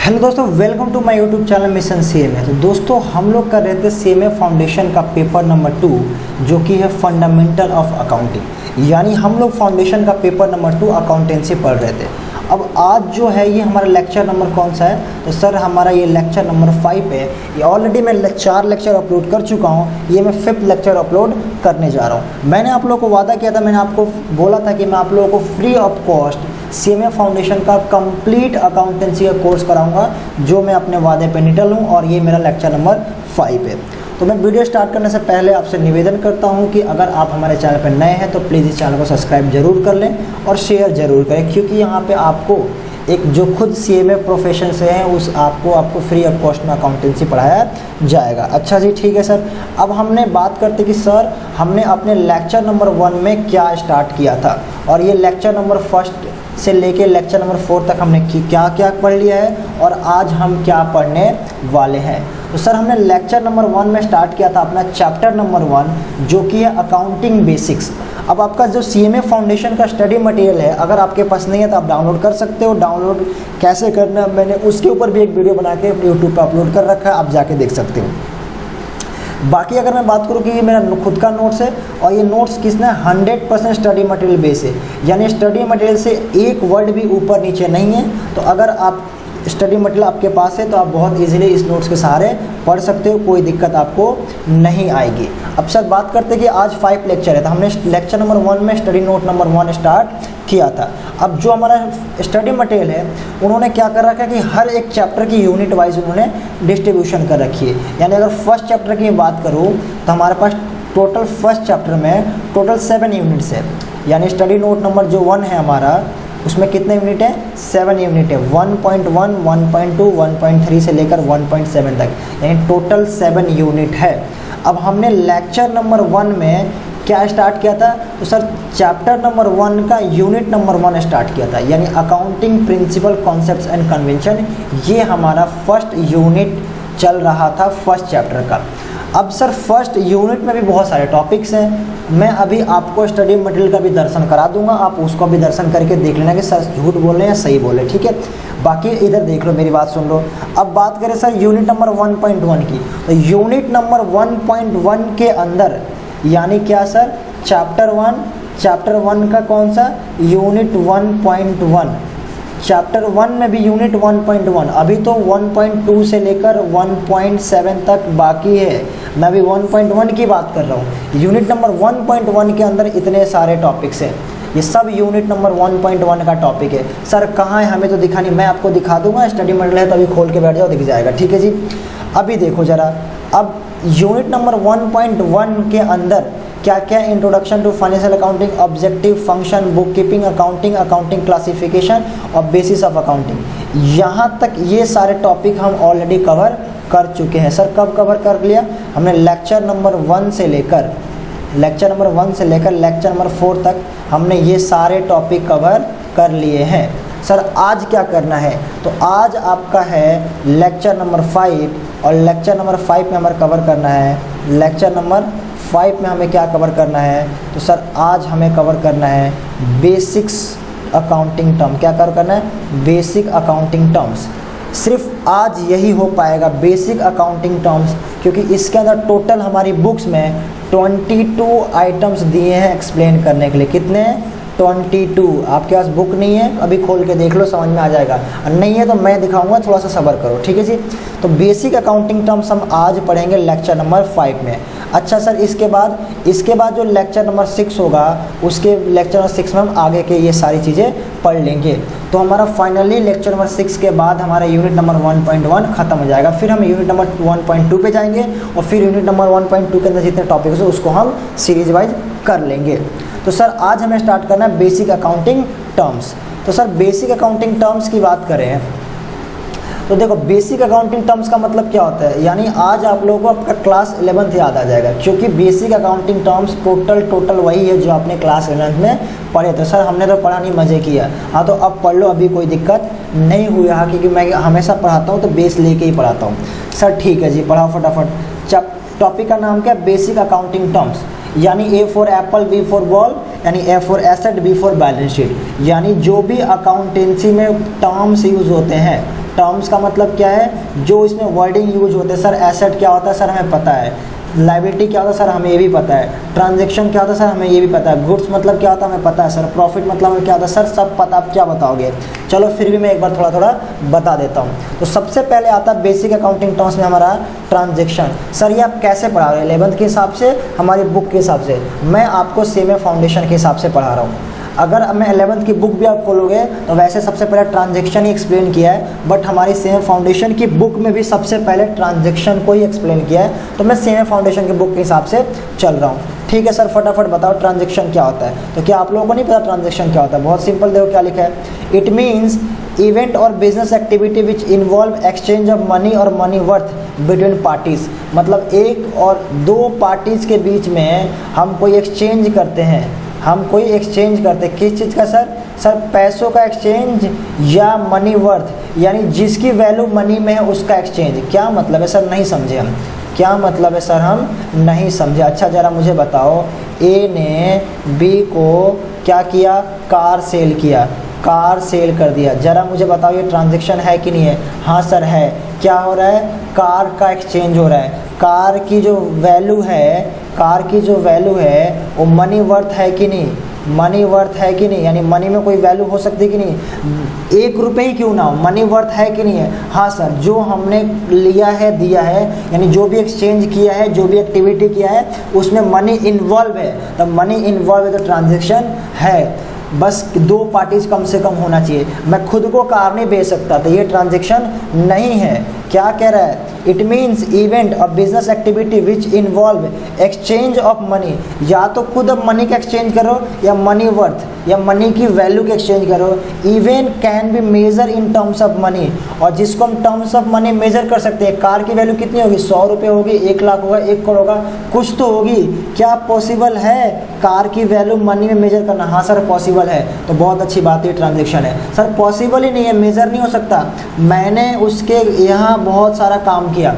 Hello दोस्तों, welcome to my YouTube channel mission CMA. तो दोस्तों हम लोग कर रहे थे सीएमए फाउंडेशन का पेपर नंबर 2 जो कि है फंडामेंटल ऑफ अकाउंटिंग, यानी हम लोग फाउंडेशन का पेपर नंबर 2 अकाउंटेंसी पढ़ रहे थे। अब आज जो है ये हमारा लेक्चर नंबर कौन सा है? तो सर हमारा ये लेक्चर नंबर 5 है। ये ऑलरेडी मैं 4 लेक्चर अपलोड कर चुका हूँ, ये मैं 5th लेक्चर अपलोड करने जा रहा हूँ। मैंने आप लोगों को वादा किया था, मैंने आपको बोला था कि मैं आप लोगों को free of cost CMA foundation का कंप्लीट अकाउंटेंसी का कोर्स कराऊंगा, जो मैं अपने वादे पे निकल हूँ और ये मेरा लेक्चर नंबर 5 है। तो मैं वीडियो स्टार्ट करने से पहले आपसे निवेदन करता हूँ कि अगर आप हमारे चैनल पर नए हैं तो प्लीज़ इस चैनल को सब्सक्राइब जरूर कर लें और शेयर ज़रूर करें, क्योंकि यहाँ पे आपको एक जो खुद सीएमए प्रोफेशन से है उस आपको फ्री ऑफ कॉस्ट में अकाउंटेंसी पढ़ाया जाएगा। अच्छा जी, ठीक है सर। अब हमने बात करते कि सर हमने अपने लेक्चर नंबर 1 में क्या स्टार्ट किया था, और ये लेक्चर नंबर 1 से लेके लेक्चर नंबर 4 तक हमने क्या क्या पढ़ लिया है और आज हम क्या पढ़ने वाले हैं। तो सर हमने लेक्चर नंबर 1 में स्टार्ट किया था अपना चैप्टर नंबर 1 जो कि है अकाउंटिंग बेसिक्स। अब आपका जो सीएमए फाउंडेशन का स्टडी मटेरियल है, अगर आपके पास नहीं है तो आप डाउनलोड कर सकते हो। डाउनलोड कैसे करना है मैंने उसके ऊपर भी एक वीडियो बना के यूट्यूब पर अपलोड कर रखा है, आप जाके देख सकते हो। बाकी अगर मैं बात करूँ कि ये मेरा खुद का नोट्स है और ये नोट्स किसने 100% स्टडी मटेरियल बेस है, यानी स्टडी मटेरियल से एक वर्ड भी ऊपर नीचे नहीं है। तो अगर आप स्टडी मटेरियल आपके पास है तो आप बहुत इजीली इस नोट्स के सहारे पढ़ सकते हो, कोई दिक्कत आपको नहीं आएगी। अब सर बात करते हैं कि आज 5 लेक्चर है, तो हमने लेक्चर नंबर 1 में स्टडी नोट नंबर 1 स्टार्ट किया था। अब जो हमारा स्टडी मटेरियल है उन्होंने क्या कर रखा है कि हर एक चैप्टर की यूनिट वाइज उन्होंने डिस्ट्रीब्यूशन कर रखी है। यानी अगर फर्स्ट चैप्टर की बात करूँ तो हमारे पास टोटल फर्स्ट चैप्टर में टोटल 7 यूनिट्स है, यानी स्टडी नोट नंबर जो 1 है हमारा उसमें कितने यूनिट है? 7 यूनिट है। 1.1, 1.2, 1.3 से लेकर 1.7 तक, यानी टोटल 7 यूनिट है। अब हमने लेक्चर नंबर 1 में क्या स्टार्ट किया था? तो सर चैप्टर नंबर 1 का यूनिट नंबर 1 स्टार्ट किया था, यानी accounting principle concepts and convention. ये हमारा फर्स्ट यूनिट चल रहा था फर्स्ट चैप्टर का। अब सर फर्स्ट यूनिट में भी बहुत सारे टॉपिक्स हैं, मैं अभी आपको स्टडी मटेरियल का भी दर्शन करा दूंगा, आप उसको भी दर्शन करके देख लेना कि सर झूठ बोल रहे हैं या सही बोले, ठीक है। बाकी इधर देख लो, मेरी बात सुन लो। अब बात करें सर यूनिट नंबर 1.1 की, तो यूनिट नंबर 1.1 के अंदर यानी क्या सर? चैप्टर 1 का कौन सा? यूनिट 1.1। चैप्टर 1 में भी यूनिट 1.1, अभी तो 1.2 से लेकर 1.7 तक बाकी है, मैं अभी 1.1 की बात कर रहा हूँ। यूनिट नंबर 1.1 के अंदर इतने सारे टॉपिक्स हैं, ये सब यूनिट नंबर 1.1 का टॉपिक है। सर कहाँ है? हमें तो दिखा नहीं, मैं आपको दिखा दूंगा, स्टडी मटेरियल है तो अभी खोल के बैठ जाओ, दिख जाएगा, ठीक है जी। अभी देखो ज़रा, अब यूनिट नंबर 1.1 के अंदर क्या क्या? Introduction to financial accounting, objective function, book keeping, accounting, accounting classification और बेसिस ऑफ अकाउंटिंग। यहाँ तक ये सारे टॉपिक हम ऑलरेडी कवर कर चुके हैं। सर कब कवर कर लिया? हमने लेक्चर नंबर 1 से लेकर लेक्चर नंबर 4 तक हमने ये सारे टॉपिक कवर कर लिए हैं। सर आज क्या करना है? तो आज आपका है लेक्चर नंबर 5, और लेक्चर नंबर 5 में हमें कवर करना है, लेक्चर नंबर 5 में हमें क्या कवर करना है? तो सर आज हमें कवर करना है बेसिक्स अकाउंटिंग टर्म। क्या कवर करना है? Basic accounting terms. सिर्फ आज यही हो पाएगा, बेसिक अकाउंटिंग टर्म्स, क्योंकि इसके अंदर टोटल हमारी बुक्स में 22 आइटम्स दिए हैं एक्सप्लेन करने के लिए। कितने? 22। आपके पास बुक नहीं है अभी खोल के देख लो, समझ में आ जाएगा, और नहीं है तो मैं दिखाऊंगा, थोड़ा सा सब्र करो, ठीक है जी। तो बेसिक अकाउंटिंग टर्म्स हम आज पढ़ेंगे लेक्चर नंबर 5 में। अच्छा सर इसके बाद जो लेक्चर नंबर 6 होगा, उसके लेक्चर नंबर 6 में हम आगे के ये सारी चीज़ें पढ़ लेंगे। तो हमारा फाइनली लेक्चर नंबर 6 के बाद हमारा यूनिट नंबर 1.1 खत्म हो जाएगा। फिर हम यूनिट नंबर 1.2 पे जाएंगे, और फिर यूनिट नंबर 1.2 के अंदर जितने टॉपिक्स हैं उसको हम सीरीज वाइज कर लेंगे। तो सर आज हमें स्टार्ट करना है बेसिक अकाउंटिंग टर्म्स। तो सर बेसिक अकाउंटिंग टर्म्स की बात करें तो देखो, बेसिक अकाउंटिंग टर्म्स का मतलब क्या होता है, यानी आज आप लोगों को आपका क्लास 11th याद आ जाएगा, क्योंकि बेसिक अकाउंटिंग टर्म्स टोटल वही है जो आपने क्लास 11th में पढ़े थे। सर हमने तो पढ़ा नहीं, मज़े किया। हाँ तो अब पढ़ लो, अभी कोई दिक्कत नहीं हुई है, क्योंकि मैं हमेशा पढ़ाता हूँ तो बेस लेके ही पढ़ाता हूँ। सर ठीक है जी, पढ़ाओ फटाफट। टॉपिक का नाम क्या? Basic accounting terms. यानी A for apple, B for ball, यानी A for asset, B for balance sheet, यानी जो भी अकाउंटेंसी में टर्म्स यूज़ होते हैं टर्म्स का मतलब क्या है, जो इसमें वर्डिंग यूज होते हैं। सर एसेट क्या होता है, सर हमें पता है। लायबिलिटी क्या होता है, सर हमें ये भी पता है। ट्रांजैक्शन क्या होता है, सर हमें ये भी पता है। गुड्स मतलब क्या होता है, हमें पता है सर। प्रॉफिट मतलब हमें क्या होता है, सर सब पता। आप क्या बताओगे? चलो फिर भी मैं एक बार थोड़ा थोड़ा बता देता हूँ। तो सबसे पहले आता है बेसिक अकाउंटिंग टर्म्स में हमारा ट्रांजैक्शन। सर ये आप कैसे पढ़ा रहे हैं? 11th के हिसाब से, हमारी बुक के हिसाब से। मैं आपको CMA फाउंडेशन के हिसाब से पढ़ा रहा हूँ। अगर मैं 11th की बुक भी आप खोलोगे तो वैसे सबसे पहले ट्रांजैक्शन ही एक्सप्लेन किया है, बट हमारी CMA फाउंडेशन की बुक में भी सबसे पहले ट्रांजैक्शन को ही एक्सप्लेन किया है। तो मैं CMA फाउंडेशन की बुक के हिसाब से चल रहा हूँ। ठीक है सर, फटाफट बताओ ट्रांजैक्शन क्या होता है। तो क्या आप लोगों को नहीं पता ट्रांजैक्शन क्या होता है? बहुत सिंपल, देखो क्या लिखा है। It means event or business activity which involve exchange of money or money worth between parties. मतलब एक और दो पार्टीज के बीच में हम कोई एक्सचेंज करते हैं। हम कोई एक्सचेंज करते हैं किस चीज़ का सर? सर पैसों का एक्सचेंज या मनी वर्थ, यानी जिसकी वैल्यू मनी में है उसका एक्सचेंज। क्या मतलब है सर? नहीं समझे हम। क्या मतलब है सर? हम नहीं समझे। अच्छा ज़रा मुझे बताओ, ए ने बी को क्या किया? कार सेल किया, कार सेल कर दिया। ज़रा मुझे बताओ ये ट्रांजैक्शन है कि नहीं है? हाँ सर है। क्या हो रहा है? कार का एक्सचेंज हो रहा है। कार की जो वैल्यू है, कार की जो वैल्यू है वो मनी वर्थ है कि नहीं? मनी वर्थ है कि नहीं? यानी मनी में कोई वैल्यू हो सकती है कि नहीं? 1 रुपये ही क्यों ना हो, मनी वर्थ है कि नहीं है? हाँ सर, जो हमने लिया है दिया है, यानी जो भी एक्सचेंज किया है, जो भी एक्टिविटी किया है उसमें मनी इन्वॉल्व है। तो मनी इन्वॉल्व है तो ट्रांजैक्शन है। बस दो पार्टीज कम से कम होना चाहिए। मैं खुद को कार नहीं बेच सकता, तो ये ट्रांजैक्शन नहीं है। क्या कह रहा है? It means event or business activity which involve exchange of money. या तो खुद अब मनी का एक्सचेंज करो या मनी वर्थ या मनी की वैल्यू के एक्सचेंज करो। Event can be measure in terms of money, और जिसको हम टर्म्स ऑफ मनी मेजर कर सकते हैं। कार की वैल्यू कितनी होगी? 100 रुपये होगी, 1 लाख होगा, 1 करोड़ होगा, कुछ तो होगी। क्या पॉसिबल है कार की वैल्यू मनी में मेजर करना? हाँ सर पॉसिबल है। तो बहुत अच्छी बात है, ट्रांजैक्शन है। सर पॉसिबल ही नहीं है, मेजर नहीं हो सकता। मैंने उसके यहाँ बहुत सारा काम किया,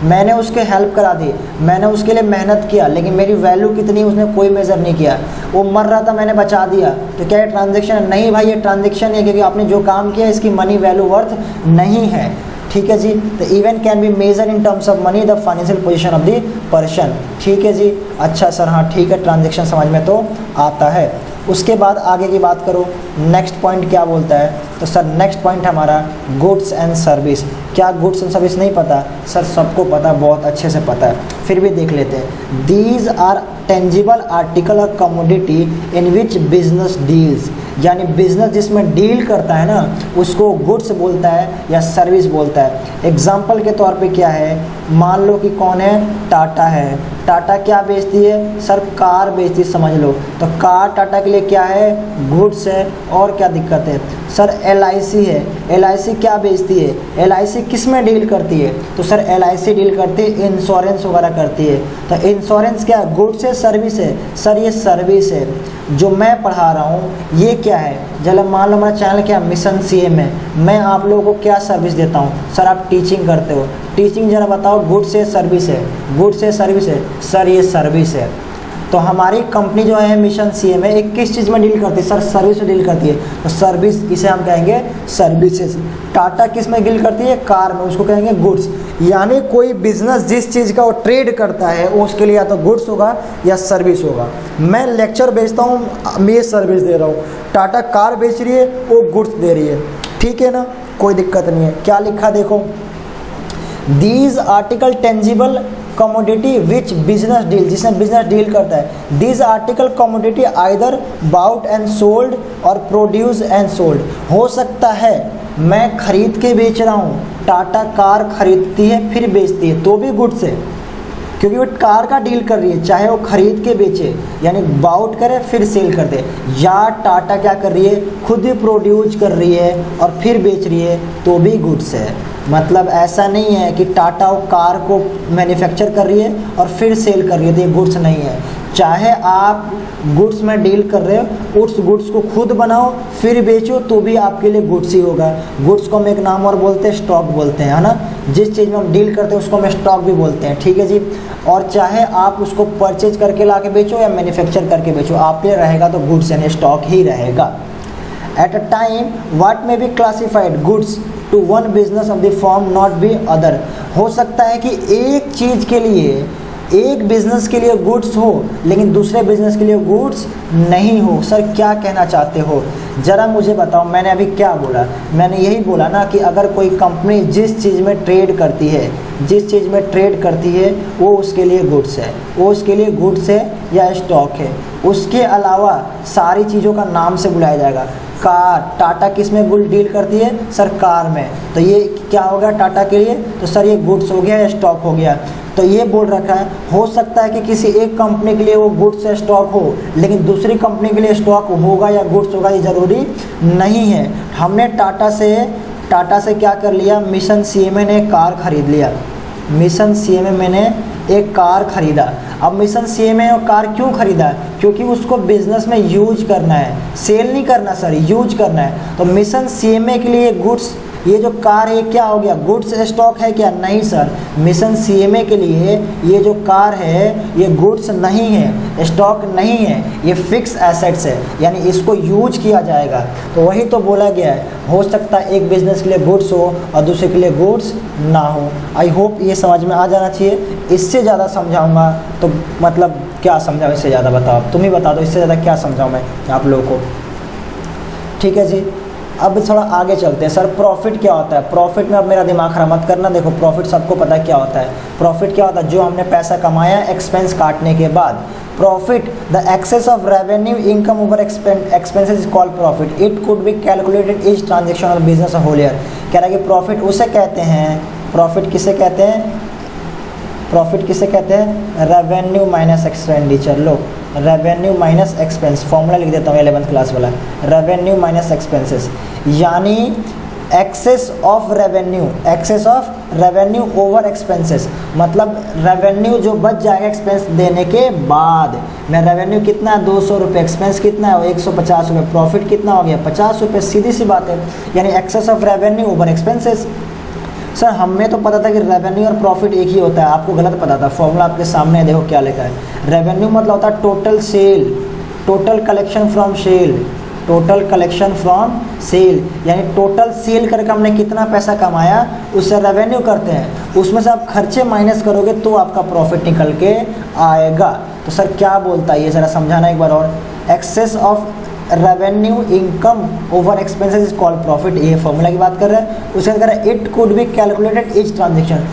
मैंने उसके हेल्प करा दी, मैंने उसके लिए मेहनत किया, लेकिन मेरी वैल्यू कितनी उसने कोई मेज़र नहीं किया। वो मर रहा था, मैंने बचा दिया, तो क्या ये ट्रांजैक्शन है? नहीं भाई, ये ट्रांजैक्शन है, क्योंकि आपने जो काम किया इसकी मनी वैल्यू वर्थ नहीं है। ठीक है जी। तो event can be measure in terms of money the financial position of the person. ठीक है जी। अच्छा सर, हाँ ठीक है, ट्रांजैक्शन समझ में तो आता है। उसके बाद आगे की बात करो, नेक्स्ट पॉइंट क्या बोलता है? तो सर नेक्स्ट पॉइंट हमारा गुड्स एंड सर्विस। क्या गुड्स एंड सर्विस नहीं पता? सर सबको पता, बहुत अच्छे से पता है, फिर भी देख लेते हैं। दीज आर टेंजिबल आर्टिकल और commodity in which business deals, यानी बिजनेस जिसमें डील करता है ना उसको गुड्स बोलता है या सर्विस बोलता है। एग्जाम्पल के तौर पे क्या है? मान लो कि कौन है? टाटा है। टाटा क्या बेचती है? सर कार बेचती है, समझ लो। तो कार टाटा के लिए क्या है? गुड्स है। और क्या दिक्कत है? सर LIC है। LIC क्या बेचती है? LIC किस में डील करती है? तो सर LIC डील करती है, इंश्योरेंस वगैरह करती है। तो इंश्योरेंस क्या है? गुड्स है, सर्विस है? सर ये सर्विस है। जो मैं पढ़ा रहा हूँ ये क्या है? चलो मान लो हमारा चैनल क्या मिशन CM है, मैं आप लोगों को क्या सर्विस देता हूँ? सर आप टीचिंग करते हो, टीचिंग जरा बताओ, गुड्स है सर्विस है? गुड्स है सर्विस है? सर ये सर्विस है। तो हमारी कंपनी जो है मिशन CM है, एक किस चीज़ में डील करती है? सर सर्विस में डील करती है, तो सर्विस इसे हम कहेंगे सर्विसेज। टाटा किस में डील करती है? कार में, उसको कहेंगे गुड्स। यानी कोई बिजनेस जिस चीज़ का वो ट्रेड करता है उसके लिए या तो गुड्स होगा या सर्विस होगा। मैं लेक्चर बेचता हूँ, मैं ये सर्विस दे रहा हूँ। टाटा कार बेच रही है, वो गुड्स दे रही है। ठीक है ना, कोई दिक्कत नहीं है। क्या लिखा देखो, these article tangible commodity which business deal, जिसमें बिजनेस डील करता है। This article commodity either bought and sold or produce and sold. हो सकता है मैं खरीद के बेच रहा हूँ, टाटा कार खरीदती है फिर बेचती है, तो भी गुड्स है, क्योंकि वो कार का डील कर रही है, चाहे वो खरीद के बेचे यानी बाउट करे फिर सेल कर दे, या टाटा क्या कर रही है? खुद ही प्रोड्यूस कर रही है और फिर बेच रही है, तो भी गुड्स है। मतलब ऐसा नहीं है कि टाटा वो कार को मैन्युफैक्चर कर रही है और फिर सेल कर रही है, तो ये गुड्स नहीं है। चाहे आप गुड्स में डील कर रहे हो, उस गुड्स को खुद बनाओ फिर बेचो, तो भी आपके लिए गुड्स ही होगा। गुड्स को हम एक नाम और बोलते हैं, स्टॉक बोलते हैं, है ना। जिस चीज़ में हम डील करते हैं उसको हम स्टॉक भी बोलते हैं। ठीक है जी। और चाहे आप उसको परचेज करके ला के बेचो या मैन्युफैक्चर करके बेचो, आपके लिए रहेगा तो गुड्स यानी स्टॉक ही रहेगा। At a time what may be classified goods to one business of the firm not be other. हो सकता है कि एक चीज़ के लिए, एक बिजनेस के लिए गुड्स हो लेकिन दूसरे बिजनेस के लिए गुड्स नहीं हो। सर क्या कहना चाहते हो, ज़रा मुझे बताओ। मैंने अभी क्या बोला, मैंने यही बोला ना कि अगर कोई कंपनी जिस चीज़ में ट्रेड करती है, जिस चीज़ में ट्रेड करती है वो उसके लिए गुड्स है, वो उसके लिए गुड्स है या स्टॉक है। उसके अलावा सारी चीज़ों का नाम से बुलाया जाएगा। कार, टाटा किस में गुड डील करती है सर, कार में, तो ये क्या हो गया टाटा के लिए, तो सर ये गुड्स हो गया या स्टॉक हो गया। तो ये बोल रखा है, हो सकता है कि किसी एक कंपनी के लिए वो गुड्स या स्टॉक हो लेकिन दूसरी कंपनी के लिए स्टॉक होगा या गुड्स होगा, ये ज़रूरी नहीं है। हमने टाटा से क्या कर लिया, मिशन सीएमए ने एक कार खरीद लिया, मिशन सीएमए मैंने एक कार खरीदा। अब मिशन सीएमए और कार क्यों खरीदा, क्योंकि उसको बिजनेस में यूज करना है, सेल नहीं करना सर, यूज करना है। तो मिशन सीएमए के लिए गुड्स, ये जो कार है क्या हो गया, गुड्स स्टॉक है क्या, नहीं सर। मिशन सीएमए के लिए ये जो कार है ये गुड्स नहीं है, स्टॉक नहीं है, ये फिक्स एसेट्स है, यानी इसको यूज किया जाएगा। तो वही तो बोला गया है, हो सकता है एक बिजनेस के लिए गुड्स हो और दूसरे के लिए गुड्स ना हो। आई होप ये समझ में आ जाना चाहिए। इससे ज़्यादा समझाऊंगा तो मतलब क्या समझाऊँ, इससे ज़्यादा बताओ, तुम ही बता दो इससे ज़्यादा क्या समझाऊँ मैं आप लोगों को। ठीक है जी, अब थोड़ा आगे चलते हैं। सर प्रॉफिट क्या होता है, प्रॉफिट में अब मेरा दिमाग खराब मत करना। देखो प्रॉफिट सबको पता है क्या होता है। प्रॉफिट क्या होता है, जो हमने पैसा कमाया एक्सपेंस काटने के बाद। Profit, the excess of revenue income over expenses is called profit. It could be calculated each transaction of business whole year. कह रहा है कि प्रॉफिट उसे कहते हैं, प्रॉफिट किसे कहते हैं, प्रॉफिट किसे कहते हैं, रेवेन्यू माइनस एक्सपेंडिचर। लो रेवेन्यू माइनस एक्सपेंस, फॉर्मूला लिख देता हूँ 11th क्लास वाला, रेवेन्यू माइनस एक्सपेंसेस, यानी excess of revenue, excess of revenue over expenses, मतलब रेवेन्यू जो बच जाएगा एक्सपेंस देने के बाद। मैं रेवेन्यू कितना है 200 रुपये, एक्सपेंस कितना है 150 रुपये, प्रॉफिट कितना हो गया 50 रुपये, सीधी सी बात है, यानी excess of revenue over expenses. Sir हमें तो पता था कि रेवेन्यू और प्रॉफिट एक ही होता है, आपको गलत पता था। फॉर्मूला आपके सामने है, देखो क्या लिखा है। रेवेन्यू मतलब होता है total sale, total collection from sale, total collection from sale, यानी टोटल सेल करके हमने कितना पैसा कमाया उससे रेवेन्यू करते हैं। उसमें से आप खर्चे माइनस करोगे तो आपका प्रॉफिट निकल के आएगा। तो सर क्या बोलता है ये ज़रा समझाना एक बार और। Excess of revenue income over expenses is called profit, ये फॉर्मूला की बात कर रहा है। उसके अंदर it could be calculated each transaction,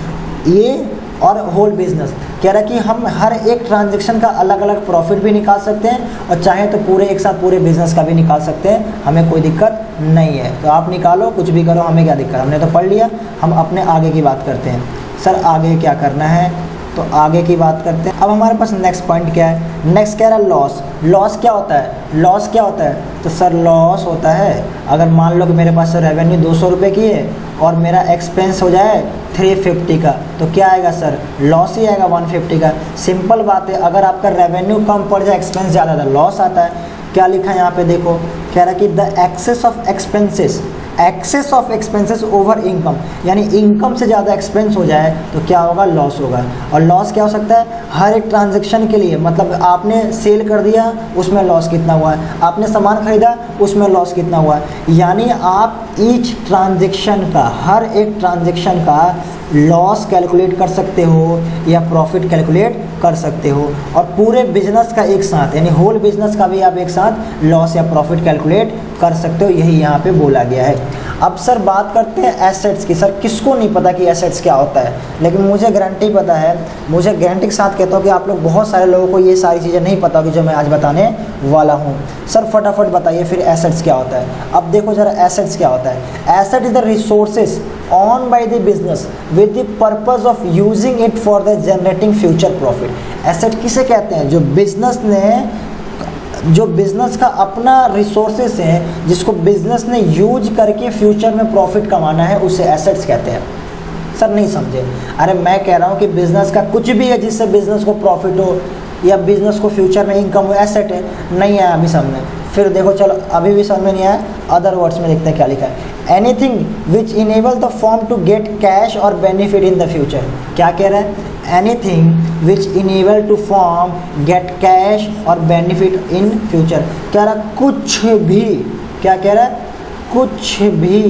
ये और होल बिजनेस कह रहा है कि हम हर एक ट्रांजेक्शन का अलग अलग प्रॉफिट भी निकाल सकते हैं और चाहे तो पूरे एक साथ पूरे बिजनेस का भी निकाल सकते हैं, हमें कोई दिक्कत नहीं है। तो आप निकालो कुछ भी करो, हमें क्या दिक्कत, हमने तो पढ़ लिया। हम अपने आगे की बात करते हैं। सर आगे क्या करना है, तो आगे की बात करते हैं। अब हमारे पास नेक्स्ट पॉइंट क्या है, नेक्स्ट कह रहा है लॉस। लॉस क्या होता है, लॉस क्या होता है, तो सर लॉस होता है अगर मान लो कि मेरे पास रेवेन्यू 200 रुपये की है और मेरा एक्सपेंस हो जाए 350 का, तो क्या आएगा सर, लॉस ही आएगा 150 का। सिंपल बात है, अगर आपका रेवेन्यू कम पड़ जाए एक्सपेंस ज़्यादा तो लॉस आता है। क्या लिखा है यहाँ पे देखो, कह रहा है कि the excess of expenses, excess of expenses over income, यानी इनकम से ज़्यादा एक्सपेंस हो जाए तो क्या होगा, लॉस होगा। और लॉस क्या हो सकता है, हर एक ट्रांजैक्शन के लिए, मतलब आपने सेल कर दिया उसमें लॉस कितना हुआ है, आपने सामान खरीदा उसमें लॉस कितना हुआ है, यानी आप ईच ट्रांजैक्शन का, हर एक ट्रांजैक्शन का लॉस कैलकुलेट कर सकते हो या प्रॉफिट कैलकुलेट कर सकते हो। और पूरे बिजनेस का एक साथ, यानी होल बिजनेस का भी आप एक साथ लॉस या प्रॉफिट कैलकुलेट कर सकते हो, यही यहाँ पे बोला गया है। अब सर बात करते हैं एसेट्स की। सर किसको नहीं पता कि एसेट्स क्या होता है, लेकिन मुझे गारंटी पता है, मुझे गारंटी के साथ कहता हूँ कि आप लोग बहुत सारे लोगों को ये सारी चीज़ें नहीं पता होगी जो मैं आज बताने वाला हूँ। सर फटाफट बताइए फिर एसेट्स क्या होता है। अब देखो जरा एसेट्स क्या होता है। Asset is the resources on by the business with the purpose of using it for the generating future profit. Asset किसे कहते हैं, जो बिजनेस ने, जो बिजनेस का अपना रिसोर्सेस है जिसको बिजनेस ने यूज करके फ्यूचर में प्रॉफिट कमाना है, उसे एसेट्स कहते हैं। सर नहीं समझे, अरे मैं कह रहा हूँ कि बिजनेस का कुछ भी है जिससे बिजनेस को प्रॉफिट हो या बिजनेस को फ्यूचर में इनकम हो, एसेट है। नहीं आया अभी समझ में, फिर देखो चलो अभी भी समझ में नहीं आया, अदर वर्ड्स में देखते हैं क्या लिखा है। Anything which enable the firm to get cash और बेनिफिट इन द फ्यूचर। क्या कह रहा है, anything which enable to firm get cash और बेनिफिट इन फ्यूचर। कह रहा कुछ भी, क्या कह रहा है, कुछ भी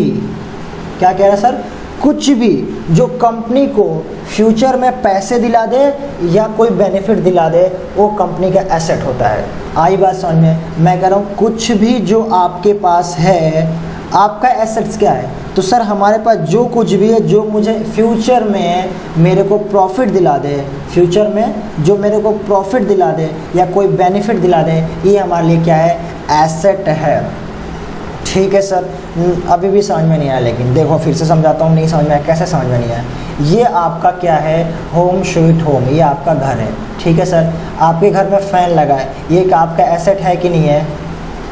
क्या कह रहा है सर, कुछ भी जो कंपनी को फ्यूचर में पैसे दिला दे या कोई बेनिफिट दिला दे वो कंपनी का एसेट होता है। आई बात समझ में? मैं कह रहा हूँ कुछ भी जो आपके पास है आपका एसेट्स क्या है। तो सर हमारे पास जो कुछ भी है जो मुझे फ्यूचर में मेरे को प्रॉफिट दिला दे, फ्यूचर में जो मेरे को प्रॉफिट दिला दे या कोई बेनिफिट दिला दे, ये हमारे लिए क्या है, एसेट है। ठीक है सर, अभी भी समझ में नहीं आया, लेकिन देखो फिर से समझाता हूँ, नहीं समझ में आया, कैसे समझ में नहीं आया। ये आपका क्या है, होम स्वीट होम, ये आपका घर है। ठीक है सर, आपके घर में फ़ैन लगा है, ये एक आपका एसेट है कि नहीं है?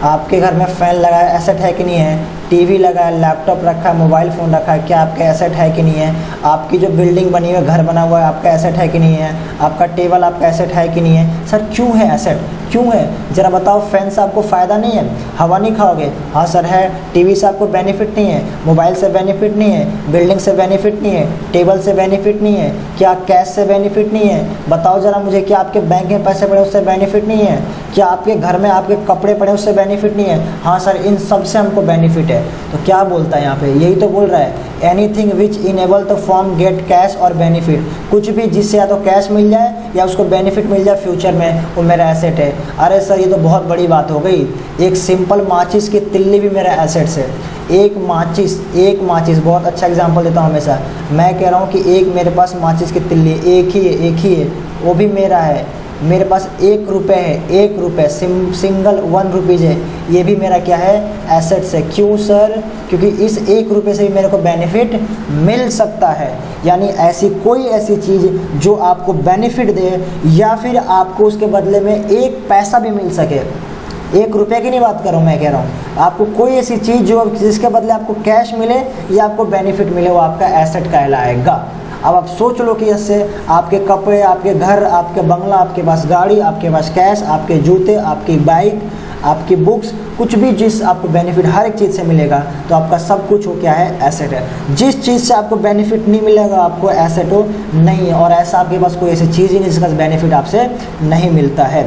आपके घर में फ़ैन लगा है, एसेट है कि नहीं है? टीवी लगा है, लैपटॉप रखा है, मोबाइल फ़ोन रखा है, क्या आपका एसेट है कि नहीं है? आपकी जो बिल्डिंग बनी हुई है, घर बना हुआ है, आपका एसेट है कि नहीं है? आपका टेबल आपका एसेट है कि नहीं है? सर क्यों है एसेट, क्यों है ज़रा बताओ। फैन से आपको फ़ायदा नहीं है, हवा नहीं खाओगे? हाँ सर है। टीवी से आपको बेनिफिट नहीं है, मोबाइल से बेनिफिट नहीं है, बिल्डिंग से बेनिफिट नहीं है, टेबल से बेनिफिट नहीं है, क्या कैश से बेनिफिट नहीं है? बताओ ज़रा मुझे, क्या आपके बैंक में पैसे पड़े उससे बेनिफिट नहीं है? क्या आपके घर में आपके कपड़े पड़े उससे बेनिफिट नहीं है? हाँ सर, इन सब से हमको बेनिफिट है। तो क्या बोलता है यहाँ पे, यही तो बोल रहा है, anything which enable the form gate cash और बेनिफिट, कुछ भी जिससे या तो कैश मिल जाए या उसको बेनिफिट मिल जाए फ्यूचर में, वो मेरा एसेट है। अरे सर ये तो बहुत बड़ी बात हो गई, एक सिंपल माचिस की तिल्ली भी मेरा एसेट्स है। एक माचिस बहुत अच्छा एग्जांपल देता हूँ हमेशा। मैं कह रहा हूँ कि एक मेरे पास माचिस की तिल्ली एक ही है, वो भी मेरा है। मेरे पास 1 रुपये है, 1 रुपये सिंगल 1 रुपीज़ है, ये भी मेरा क्या है, एसेट्स है। क्यों सर? क्योंकि इस 1 रुपये से भी मेरे को बेनिफिट मिल सकता है। यानी ऐसी कोई ऐसी चीज़ जो आपको बेनिफिट दे या फिर आपको उसके बदले में 1 पैसा भी मिल सके। 1 रुपये की नहीं बात कर रहा हूँ, मैं कह रहा हूँ आपको कोई ऐसी चीज़ जो जिसके बदले आपको कैश मिले या आपको बेनिफिट मिले, वो आपका एसेट कहलाएगा। अब आप सोच लो कि इससे आपके कपड़े, आपके घर, आपके बंगला, आपके पास गाड़ी, आपके पास कैश, आपके जूते, आपकी बाइक, आपकी बुक्स, कुछ भी जिस आपको बेनिफिट हर एक चीज़ से मिलेगा, तो आपका सब कुछ हो क्या है, एसेट है। जिस चीज़ से आपको बेनिफिट नहीं मिलेगा आपको एसेट हो नहीं है, और ऐसा आपके पास कोई ऐसी चीज़ ही नहीं जिसका बेनिफिट आपसे नहीं मिलता है।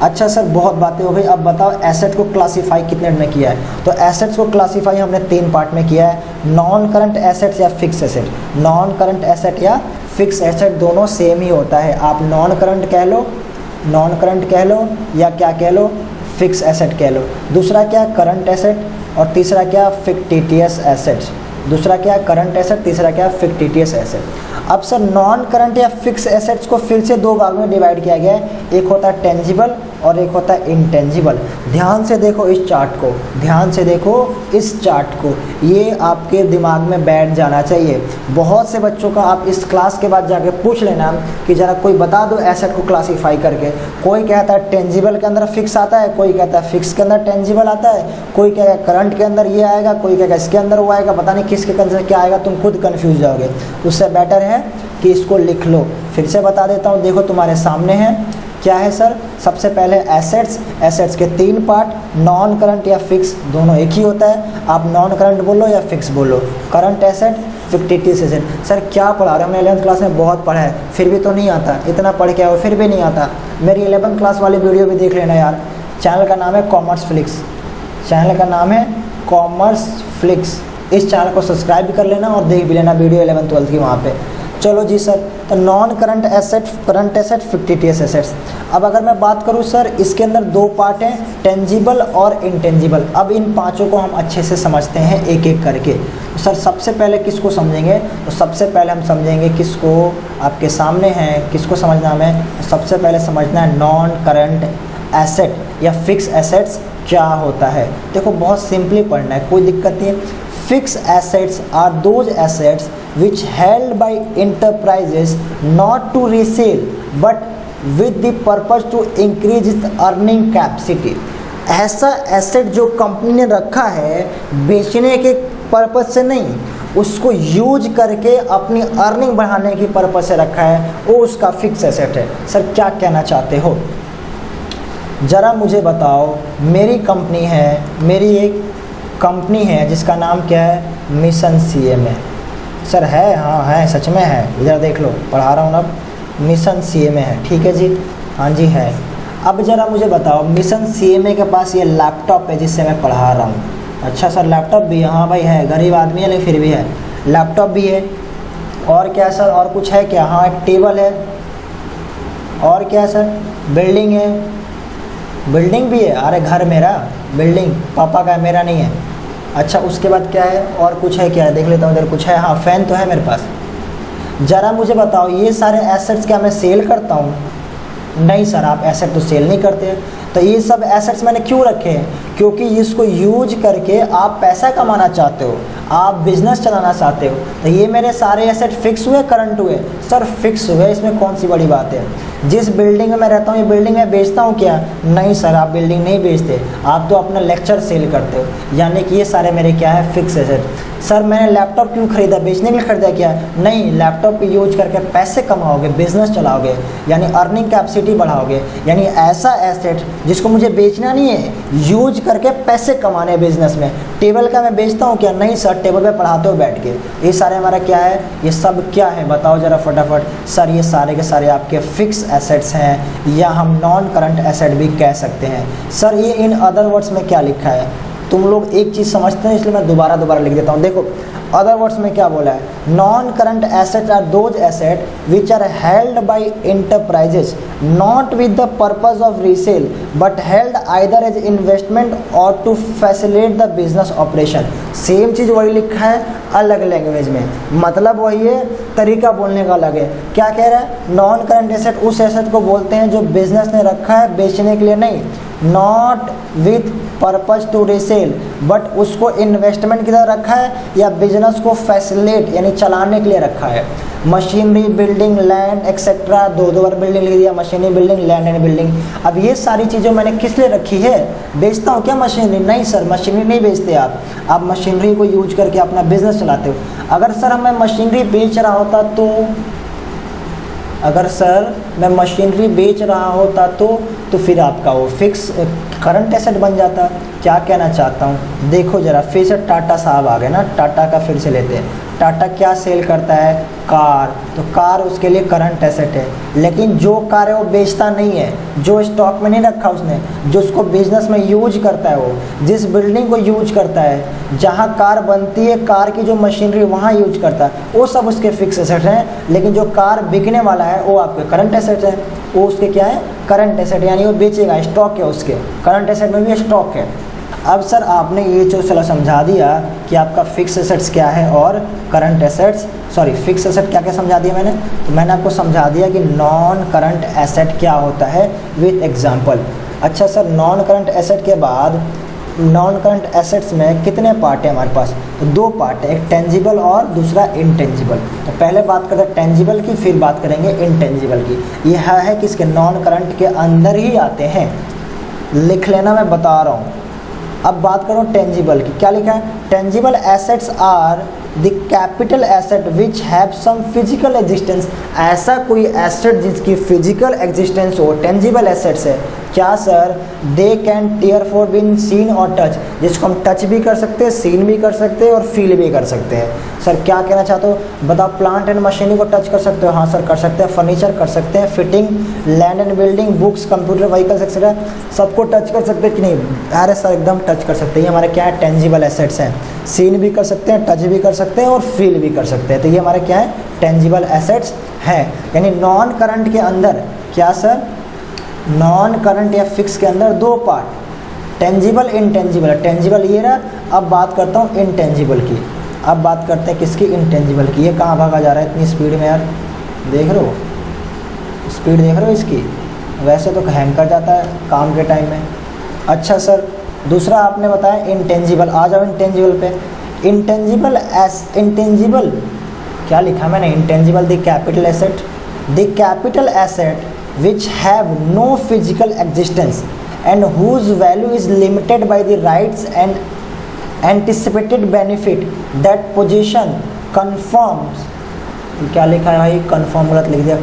अच्छा सर, बहुत बातें हो गई, अब बताओ एसेट को क्लासीफाई कितने में किया है। तो एसेट्स को क्लासीफाई हमने 3 पार्ट में किया है, नॉन करंट एसेट्स या fix asset. Non current asset या फिक्स एसेट दोनों सेम ही होता है, आप नॉन करंट कह लो या क्या कह लो, फिक्स एसेट कह लो। दूसरा क्या, करंट एसेट, और तीसरा क्या, फिक्टिटियस एसेट्स। दूसरा क्या, करंट एसेट, तीसरा क्या, फिक्टिटियस एसेट। अब सर नॉन करंट या फिक्स एसेट्स को फिर से 2 भाग में डिवाइड किया गया है, एक होता है टेंजिबल और एक होता है इंटेंजिबल। ध्यान से देखो इस चार्ट को, ध्यान से देखो इस चार्ट को, ये आपके दिमाग में बैठ जाना चाहिए। बहुत से बच्चों का आप इस क्लास के बाद जाके पूछ लेना कि ज़रा कोई बता दो एसेट को क्लासीफाई करके। कोई कहता है टेंजिबल के अंदर फिक्स आता है, कोई कहता है फिक्स के अंदर टेंजिबल आता है, कोई कहेगा करंट के अंदर ये आएगा, कोई कहेगा इसके अंदर वो आएगा, पता नहीं किसके अंदर क्या आएगा, तुम खुद कन्फ्यूज जाओगे। उससे बेटर है कि इसको लिख लो। फिर से बता देता हूँ, देखो तुम्हारे सामने है, क्या है सर, सबसे पहले एसेट्स के 3 पार्ट, नॉन करंट या फिक्स दोनों एक ही होता है। आप नॉन करंट बोलो या फिक्स बोलो, current asset, fictitious asset. Sir क्या पढ़ा रहे हैं, हमने 11th क्लास में बहुत पढ़ा है, फिर भी तो नहीं आता, इतना पढ़ के आओ फिर भी नहीं आता। मेरी 11th क्लास वाली वीडियो भी देख लेना यार। चैनल का नाम है कॉमर्स फ्लिक्स, चैनल का नाम है कॉमर्स फ्लिक्स। इस चैनल को सब्सक्राइब कर लेना और देख भी लेना वीडियो 11th 12th की वहाँ पे। चलो जी सर, तो non current asset, current asset, fictitious assets. अब अगर मैं बात करूँ सर, इसके अंदर 2 पार्ट हैं, टेंजिबल और इंटेंजिबल। अब इन पांचों को हम अच्छे से समझते हैं एक एक करके। तो सर सबसे पहले किसको समझेंगे, तो सबसे पहले हम समझेंगे किसको, आपके सामने हैं, किसको समझना हमें, तो सबसे पहले समझना है नॉन करंट एसेट या फिक्स एसेट्स क्या होता है। देखो बहुत सिंपली पढ़ना है, कोई दिक्कत नहीं है। Fix assets are those assets which held by enterprises not to resell but with the purpose to increase its earning capacity। ऐसा एसेट जो कंपनी ने रखा है बेचने के पर्पस से नहीं, उसको यूज करके अपनी अर्निंग बढ़ाने की पर्पस से रखा है, वो उसका फिक्स एसेट है। सर क्या कहना चाहते हो, ज़रा मुझे बताओ। मेरी कंपनी है, मेरी एक कंपनी है जिसका नाम क्या है, मिशन CMA। सर है, हाँ है, सच में है, इधर देख लो, पढ़ा रहा हूँ ना, मिशन CMA है, ठीक है जी, हाँ जी है। अब ज़रा मुझे बताओ, मिशन CMA के पास ये लैपटॉप है जिससे मैं पढ़ा रहा हूँ, अच्छा सर लैपटॉप भी है, हाँ भाई है, गरीब आदमी है लेकिन फिर भी है, लैपटॉप भी है। और क्या सर, और कुछ है क्या? हाँ एक टेबल है। और क्या सर? बिल्डिंग है, बिल्डिंग भी है, अरे घर मेरा, बिल्डिंग पापा का है, मेरा नहीं है। अच्छा उसके बाद क्या है, और कुछ है क्या? देख लेता हूँ इधर कुछ है, हाँ फ़ैन तो है मेरे पास। ज़रा मुझे बताओ ये सारे एसेट्स क्या मैं सेल करता हूँ? नहीं सर, आप एसेट तो सेल नहीं करते। तो ये सब एसेट्स मैंने क्यों रखे हैं? क्योंकि इसको यूज करके आप पैसा कमाना चाहते हो, आप बिजनेस चलाना चाहते हो। तो ये मेरे सारे एसेट फिक्स हुए, करंट हुए? सर फिक्स हुए, इसमें कौन सी बड़ी बात है। जिस बिल्डिंग में मैं रहता हूँ ये बिल्डिंग मैं बेचता हूँ क्या? नहीं सर, आप बिल्डिंग नहीं बेचते, आप तो अपना लेक्चर सेल करते हो। यानी कि ये सारे मेरे क्या है, फिक्स एसेट। सर मैंने लैपटॉप क्यों खरीदा? बेचने के लिए खरीदा क्या? नहीं, लैपटॉप यूज करके पैसे कमाओगे, बिजनेस चलाओगे, यानी अर्निंग कैपेसिटी बढ़ाओगे। यानी ऐसा एसेट जिसको मुझे बेचना नहीं है, यूज करके पैसे कमाने बिजनेस में। टेबल का मैं बेचता हूँ क्या? नहीं सर, टेबल पे पढ़ाते हो बैठ के। ये सारे हमारा क्या है, ये सब क्या है बताओ ज़रा फटाफट। सर ये सारे के सारे आपके फिक्स एसेट्स हैं, या हम नॉन करंट एसेट भी कह सकते हैं। सर ये इन अदर वर्ड्स में क्या लिखा है? तुम लोग एक चीज़ समझते हैं इसलिए मैं दोबारा लिख देता हूँ। देखो अदर वर्ड्स में क्या बोला है, non current assets are those asset which are held by enterprises not with the purpose of resale but held either as investment और to facilitate the business operation. Same चीज़ वही लिखा है, अलग लैंग्वेज में, मतलब वही है, तरीका बोलने का अलग है। क्या कह रहा है? नॉन करंट एसेट उस एसेट को बोलते हैं जो बिजनेस ने रखा है बेचने के लिए नहीं, not with purpose to resale, but उसको इन्वेस्टमेंट की तरह रखा है या बिजनेस को फैसिलिटेट यानी चलाने के लिए रखा है। मशीनरी, बिल्डिंग, लैंड एक्सेट्रा, दो बार बिल्डिंग लिख दिया, machinery, building, land and building. अब ये सारी चीज़ें मैंने किस लिए रखी है? बेचता हूँ क्या मशीनरी? नहीं सर, मशीनरी नहीं बेचते आप मशीनरी को यूज करके अपना बिजनेस चलाते हो। अगर सर मैं मशीनरी बेच रहा होता तो, अगर सर मैं मशीनरी बेच रहा होता तो फिर आपका वो फिक्स करंट एसेट बन जाता। क्या कहना चाहता हूँ, देखो ज़रा फिर से टाटा साहब आ गए ना, टाटा का फिर से लेते हैं। टाटा क्या सेल करता है? कार। तो कार उसके लिए करंट एसेट है, लेकिन जो कार है वो बेचता नहीं है, जो स्टॉक में नहीं रखा उसने, जो उसको बिजनेस में यूज करता है, वो जिस बिल्डिंग को यूज करता है, जहाँ कार बनती है, कार की जो मशीनरी वहाँ यूज करता है, वो सब उसके फिक्स एसेट हैं। लेकिन जो कार बिकने वाला है वो आपके करंट एसेट है, वो उसके क्या है, करंट एसेट, यानी वो बेचेगा, स्टॉक है उसके, करंट एसेट में भी स्टॉक है। अब सर आपने ये जो चलो समझा दिया कि आपका फिक्स एसेट्स क्या है और current assets, sorry fix asset क्या क्या समझा दिया मैंने, तो मैंने आपको समझा दिया कि नॉन करंट एसेट क्या होता है विद एग्जांपल। अच्छा सर नॉन करंट एसेट के बाद, नॉन करंट एसेट्स में कितने पार्ट है हमारे पास? तो दो पार्ट है, एक टेंजिबल और दूसरा इनटेंजिबल। तो पहले बात करते हैं टेंजिबल की, फिर बात करेंगे इनटेंजिबल की। यह है कि इसके नॉन करंट के अंदर ही आते हैं, लिख लेना मैं बता रहा हूँ। अब बात करो टेंजिबल की, क्या लिखा है? Tangible assets are the capital asset which have some physical existence. ऐसा कोई एसेट जिसकी फिजिकल एग्जिस्टेंस हो, टेंजिबल एसेट्स है। क्या sir? They can therefore been seen और टच, जिसको हम टच भी कर सकते हैं, सीन भी कर सकते हैं और फील भी कर सकते हैं। सर क्या कहना चाहते हो बताओ? प्लांट एंड मशीनरी को टच कर सकते हो? हाँ सर कर सकते हैं। फर्नीचर कर सकते हैं, fitting, land and building, books, computer, vehicles etcetera, सबको टच कर सकते हैं कि नहीं? अरे सर एकदम टच कर सकते हैं। ये हमारे क्या है, टेंजिबल एसेट्स हैं। सीन भी कर सकते हैं, टच भी कर सकते हैं और फील भी कर सकते हैं। तो ये हमारे क्या है, टेंजिबल एसेट्स हैं। यानी नॉन करंट के अंदर क्या सर, नॉन करंट या फिक्स के अंदर दो पार्ट, टेंजिबल, इनटेंजिबल। टेंजिबल ये रहा। अब बात करता हूँ इनटेंजिबल की। अब बात करते हैं किसकी, इनटेंजिबल की। ये कहाँ भागा जा रहा है इतनी स्पीड में यार, देख रहे हो स्पीड, देख रहे हो इसकी? वैसे तो हैंग कर जाता है काम के टाइम में। अच्छा सर दूसरा आपने बताया इनटेंजिबल, आ जाओ इनटेंजिबल पे। इनटेंजिबल एस, इनटेंजिबल क्या लिखा मैंने? Intangible the capital asset, the capital asset which have no physical existence and whose value is limited by the rights and anticipated benefit that possession confirms, क्या लिखा है भाई, confirm गलत लिख दिया,